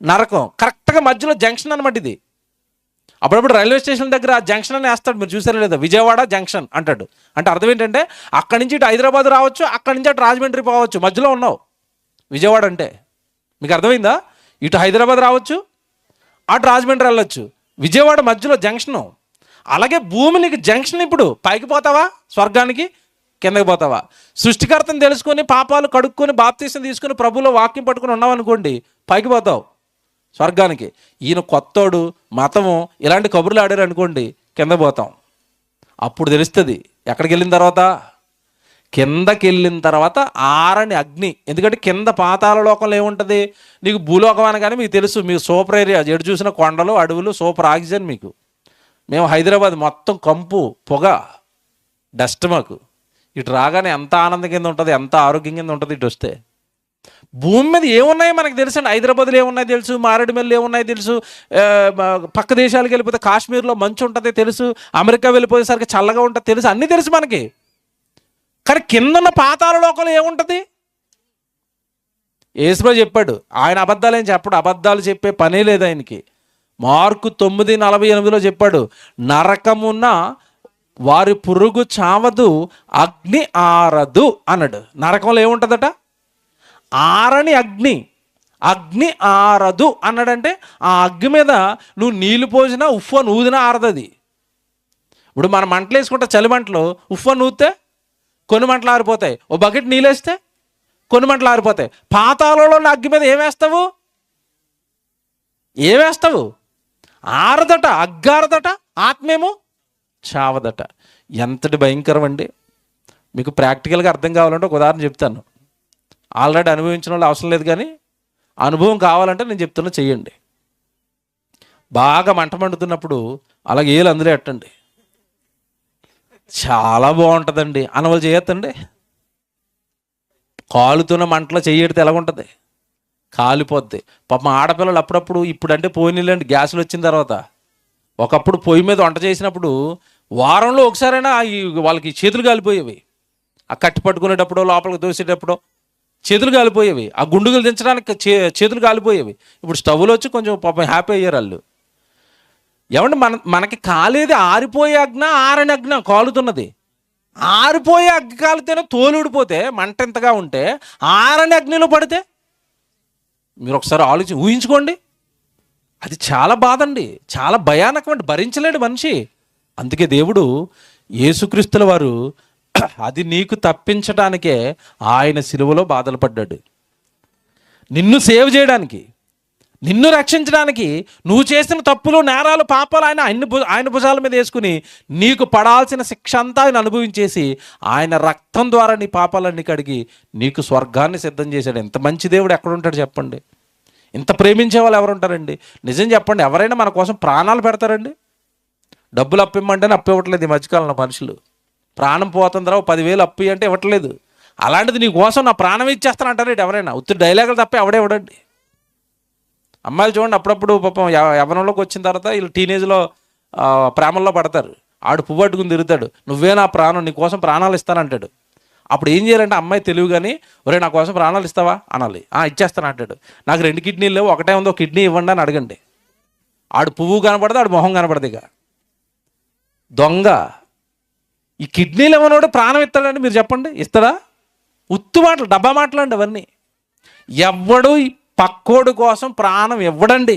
A: నరకం. కరెక్ట్గా మధ్యలో జంక్షన్ అనమాట ఇది. అప్పుడప్పుడు రైల్వే స్టేషన్ దగ్గర ఆ జంక్షన్ అని వేస్తాడు, మీరు చూసారా లేదా? విజయవాడ జంక్షన్ అంటాడు. అంటే అర్థం ఏంటంటే అక్కడి నుంచి ఇటు హైదరాబాద్ రావచ్చు, అక్కడి నుంచి అటు రాజమండ్రి పోవచ్చు. మధ్యలో ఉన్నావు. విజయవాడ అంటే మీకు అర్థమైందా? ఇటు హైదరాబాద్ రావచ్చు, అటు రాజమండ్రి వెళ్ళొచ్చు. విజయవాడ మధ్యలో జంక్షను. అలాగే భూమి నీకు జంక్షన్. ఇప్పుడు పైకి పోతావా స్వర్గానికి, కిందకి పోతావా? సృష్టికర్తను తెలుసుకొని పాపాలు కడుక్కొని బాప్తీసం తీసుకొని ప్రభువులో వాక్యం పట్టుకొని ఉన్నావు అనుకోండి, పైకి పోతావు స్వర్గానికి. ఈయన కొత్తోడు, మతము, ఇలాంటి కబుర్లు ఆడారు అనుకోండి, కింద పోతాం. అప్పుడు తెలుస్తుంది. ఎక్కడికి వెళ్ళిన తర్వాత? కిందకి వెళ్ళిన తర్వాత ఆరని అగ్ని. ఎందుకంటే కింద పాతాళ లోకంలో ఏముంటుంది? నీకు భూలోకం అనగానే మీకు తెలుసు, మీకు సూపర్ ఏరియా, ఎటు చూసిన కొండలు, అడవులు, సూపర్ ఆక్సిజన్ మీకు. మేము హైదరాబాద్ మొత్తం కంపు, పొగ, డస్ట్. మాకు ఇటు రాగానే ఎంత ఆనందం కింద ఉంటుంది, ఎంత ఆరోగ్యం కింద ఉంటుంది ఇటు వస్తే. భూమి మీద ఏమున్నాయో మనకు తెలుసు అండి. హైదరాబాద్లో ఏమున్నాయో తెలుసు, మారేడుమల్లి ఏమున్నాయో తెలుసు, పక్క దేశాలకు వెళ్ళిపోతే కాశ్మీర్లో మంచు ఉంటుంది తెలుసు, అమెరికా వెళ్ళిపోయేసరికి చల్లగా ఉంటుంది తెలుసు, అన్నీ తెలుసు మనకి. కానీ కిందన్న పాతాళ లోకంలో ఏముంటుంది? యేసుప్రభు చెప్పాడు. ఆయన అబద్ధాలు ఏం చెప్పడు, అబద్ధాలు చెప్పే పనే లేదు ఆయనకి. మార్కు 9:48 చెప్పాడు, నరకమున్న వారి పురుగు చావదు, అగ్ని ఆరదు అన్నాడు. నరకంలో ఏముంటుందట? ఆరని అగ్ని ఆరదు అన్నాడంటే ఆ అగ్గి మీద నువ్వు నీళ్లు పోసినా ఉఫ్ఫ నూదినా ఆరదది. ఇప్పుడు మనం మంటలు వేసుకుంటే చలి మంటలు ఉఫ్ఫ నూదితే కొన్ని మంటలు ఆరిపోతాయి, ఓ బకెట్ నీళ్ళు వేస్తే కొన్ని మంటలు ఆరిపోతాయి. పాతాళంలో అగ్గి మీద ఏమేస్తావు? ఆరదట, అగ్గారదట, ఆత్మేమో చావదట. ఎంతటి భయంకరం అండి! మీకు ప్రాక్టికల్గా అర్థం కావాలంటే ఒక ఉదాహరణ చెప్తాను. ఆల్రెడీ అనుభవించిన వాళ్ళు అవసరం లేదు, కానీ అనుభవం కావాలంటే నేను చెప్తున్నా, చెయ్యండి. బాగా మంట మండుతున్నప్పుడు అలాగే ఏలు అందులో ఎట్టండి, చాలా బాగుంటుందండి. అనవలు చేయొద్దండి. కాలుతున్న మంటలో చెయ్యడితే ఎలాగుంటుంది? కాలిపోద్ది. పాపం ఆడపిల్లలు అప్పుడప్పుడు, ఇప్పుడు అంటే పోయి నీళ్ళండి గ్యాసులు వచ్చిన తర్వాత, ఒకప్పుడు పొయ్యి మీద వంట చేసినప్పుడు వారంలో ఒకసారైనా వాళ్ళకి చేతులు కాలిపోయేవి. ఆ కట్టి పట్టుకునేటప్పుడు, లోపలికి దోసేటప్పుడు చేతులు కాలిపోయేవి. ఆ గుండుగులు దించడానికి చేతులు కాలిపోయేవి. ఇప్పుడు స్టవ్లో వచ్చి కొంచెం పాపం హ్యాపీ అయ్యారు వాళ్ళు. ఏమంటే మనకి కాలేది ఆరిపోయే అగ్న, ఆరని అగ్న కాలుతున్నది. ఆరిపోయే అగ్గి కాలితేనే తోలు ఊడిపోతే మంట ఎంతగా ఉంటే, ఆరని అగ్నిలో పడితే మీరు ఒకసారి ఊహించుకోండి. అది చాలా బాధ అండి, చాలా భయానకం, భరించలేడు మనిషి. అందుకే దేవుడు యేసుక్రీస్తుల వారు అది నీకు తప్పించడానికే ఆయన సిలువలో బాధలు పడ్డాడు, నిన్ను సేవ్ చేయడానికి. నిన్ను రక్షించడానికి నువ్వు చేసిన తప్పులు, నేరాలు, పాపాలు ఆయన భుజాల మీద వేసుకుని నీకు పడాల్సిన శిక్ష అంతా ఆయన అనుభవించేసి ఆయన రక్తం ద్వారా నీ పాపాలన్నీ కడిగి నీకు స్వర్గాన్ని సిద్ధం చేశాడు. ఎంత మంచి దేవుడు ఎక్కడుంటాడు చెప్పండి? ఇంత ప్రేమించే వాళ్ళు ఎవరుంటారండి? నిజం చెప్పండి, ఎవరైనా మన కోసం ప్రాణాలు పెడతారండి? డబ్బులు అప్పిమ్మంటేనే అప్పు ఇవ్వట్లేదు ఈ మధ్యకాలంలో మనుషులు. ప్రాణం పోతుందిరా 10,000 అప్పు అంటే ఇవ్వట్లేదు. అలాంటిది నీ కోసం నా ప్రాణం ఇచ్చేస్తాను అంటారు ఎవరైనా? ఉత్తి డైలాగులు తప్ప ఎవడే ఇవ్వడండి. అమ్మాయిలు చూడండి, అప్పుడప్పుడు పాపం యవ్వనంలోకి వచ్చిన తర్వాత వీళ్ళు టీనేజ్లో ప్రేమల్లో పడతారు. ఆడు పువ్వు పట్టుకుని తిరుగుతాడు, నువ్వే నా ప్రాణం, నీ కోసం ప్రాణాలు ఇస్తానంటాడు. అప్పుడు ఏం చేయాలంటే అమ్మాయి తెలివి కానీ, ఒరే నా కోసం ప్రాణాలు ఇస్తావా అనాలి. ఇచ్చేస్తాను అంటాడు. నాకు 2 కిడ్నీలు లేవు, ఒకటే ఉందో కిడ్నీ ఇవ్వండి అని అడగండి. ఆడు పువ్వు కనపడదు, ఆడు మొహం కనపడదు. ఇక దొంగ. ఈ కిడ్నీలు ఇవ్వనోడు ప్రాణం ఇస్తాడండి? మీరు చెప్పండి, ఇస్తాడా? ఉత్తు మాటలు, డబ్బా మాటలు అండి అవన్నీ. ఎవ్వడు పక్కోడు కోసం ప్రాణం ఇవ్వడండి.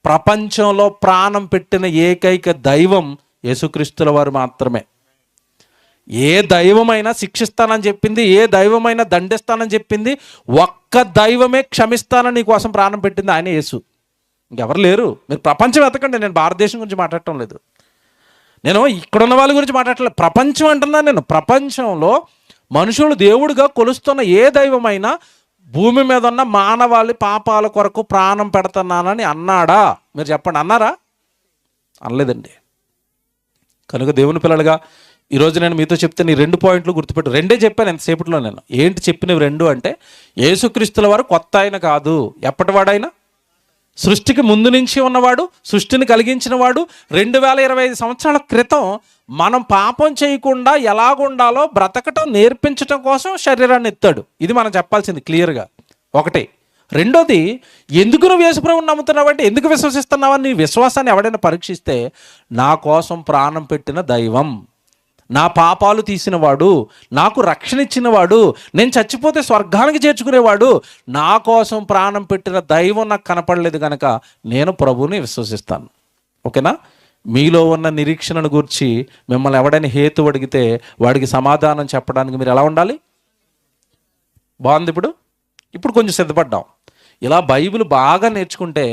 A: ప్రపంచంలో ప్రాణం పెట్టిన ఏకైక దైవం యేసుక్రీస్తుల వారు మాత్రమే. ఏ దైవమైనా శిక్షిస్తానని చెప్పింది, ఏ దైవమైనా దండిస్తానని చెప్పింది, ఒక్క దైవమే క్షమిస్తానని నీ కోసం ప్రాణం పెట్టింది, ఆయన యేసు. ఇంకెవరు లేరు. మీరు ప్రపంచం వెతకండి. నేను భారతదేశం గురించి మాట్లాడటం లేదు, నేను ఇక్కడున్న వాళ్ళ గురించి మాట్లాడలేదు, ప్రపంచం అంటున్నాను నేను. ప్రపంచంలో మనుషులు దేవుడిగా కొలుస్తున్న ఏ దైవమైనా భూమి మీద ఉన్న మానవాళి పాపాల కొరకు ప్రాణం పెడుతున్నానని అన్నాడా? మీరు చెప్పండి, అన్నారా? అనలేదండి. కనుక దేవుని పిల్లలుగా ఈరోజు నేను మీతో చెప్తే నీ 2 పాయింట్లు గుర్తుపెట్టు. 2 చెప్పాను ఎంతసేపట్లో నేను. ఏంటి చెప్పినవి 2 అంటే, యేసుక్రీస్తుల వారు కొత్త ఆయన కాదు. ఎప్పటివాడైనా సృష్టికి ముందు నుంచి ఉన్నవాడు, సృష్టిని కలిగించిన వాడు. 2025 సంవత్సరాల క్రితం మనం పాపం చేయకుండా ఎలాగుండాలో బ్రతకటం నేర్పించటం కోసం శరీరాన్ని ఎత్తాడు. ఇది మనం చెప్పాల్సింది క్లియర్గా. ఒకటి. రెండోది, ఎందుకు నువ్వు యేసుప్రభువుని నమ్ముతున్నావంటే, ఎందుకు విశ్వసిస్తున్నావని నీ విశ్వాసాన్ని ఎవడైనా పరీక్షిస్తే, నా కోసం ప్రాణం పెట్టిన దైవం, నా పాపాలు తీసినవాడు, నాకు రక్షణ ఇచ్చినవాడు, నేను చచ్చిపోతే స్వర్గానికి చేర్చుకునేవాడు, నా కోసం ప్రాణం పెట్టిన దైవం నాకు కనపడలేదు కనుక నేను ప్రభువుని విశ్వసిస్తాను. ఓకేనా? మీలో ఉన్న నిరీక్షణను గురించి మిమ్మల్ని ఎవడైనా హేతు అడిగితే వాడికి సమాధానం చెప్పడానికి మీరు ఎలా ఉండాలి? బాగుంది. ఇప్పుడు కొంచెం సిద్ధపడ్డాం. ఇలా బైబిల్ బాగా నేర్చుకుంటే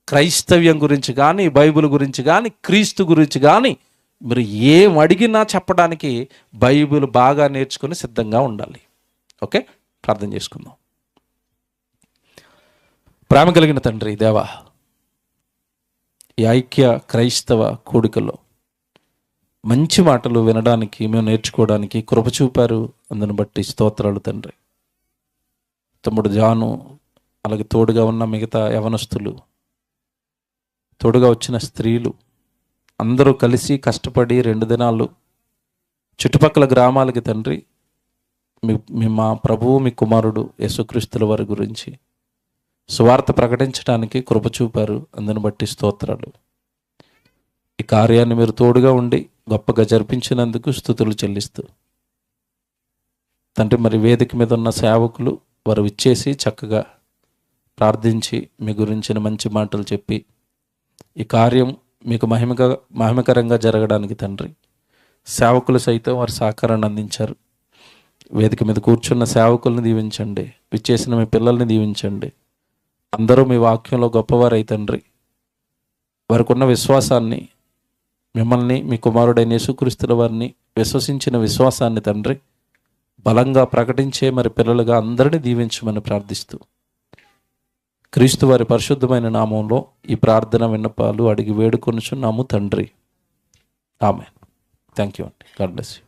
A: క్రైస్తవ్యం గురించి కానీ, బైబిల్ గురించి కానీ, క్రీస్తు గురించి కానీ మీరు ఏం అడిగినా చెప్పడానికి బైబిల్ బాగా నేర్చుకుని సిద్ధంగా ఉండాలి. ఓకే, ప్రార్థన చేసుకుందాం. ప్రేమ కలిగిన తండ్రి దేవా, ఈ ఐక్య క్రైస్తవ కూడికలో మంచి మాటలు వినడానికి, మేము నేర్చుకోవడానికి కృప చూపారు. అందుని బట్టి స్తోత్రాలు తండ్రి. తమ్ముడు జాను, అలాగే తోడుగా ఉన్న మిగతా యవనస్తులు, తోడుగా వచ్చిన స్త్రీలు అందరూ కలిసి కష్టపడి 2 దినాలు చుట్టుపక్కల గ్రామాలకి తండ్రి మా ప్రభువు, మీ కుమారుడు యేసుక్రీస్తుల వారి గురించి సువార్త ప్రకటించడానికి కృప చూపారు. అందుని బట్టి స్తోత్రాలు. ఈ కార్యాన్ని మీరు తోడుగా ఉండి గొప్పగా జరిపించినందుకు స్తుతులు చెల్లిస్తూ తండ్రి, మరి వేదిక మీద ఉన్న సేవకులు వారు ఇచ్చేసి చక్కగా ప్రార్థించి మీ గురించిన మంచి మాటలు చెప్పి ఈ కార్యం మీకు మహిమకరంగా జరగడానికి తండ్రి సేవకులు సైతం వారి సహకారాన్ని అందించారు. వేదిక మీద కూర్చున్న సేవకుల్ని దీవించండి, విచ్చేసిన మీ పిల్లల్ని దీవించండి. అందరూ మీ వాక్యంలో గొప్పవారై తండ్రి, వారికి ఉన్న విశ్వాసాన్ని, మిమ్మల్ని మీ కుమారుడైన యేసుక్రీస్తుల వారిని విశ్వసించిన విశ్వాసాన్ని తండ్రి బలంగా ప్రకటించే మరి పిల్లలుగా అందరినీ దీవించమని ప్రార్థిస్తూ క్రీస్తు వారి పరిశుద్ధమైన నామంలో ఈ ప్రార్థన విన్నపాలు అడిగి వేడుకొనుచున్నాము తండ్రి. ఆమేన్. థ్యాంక్ యూ అండి. God bless you.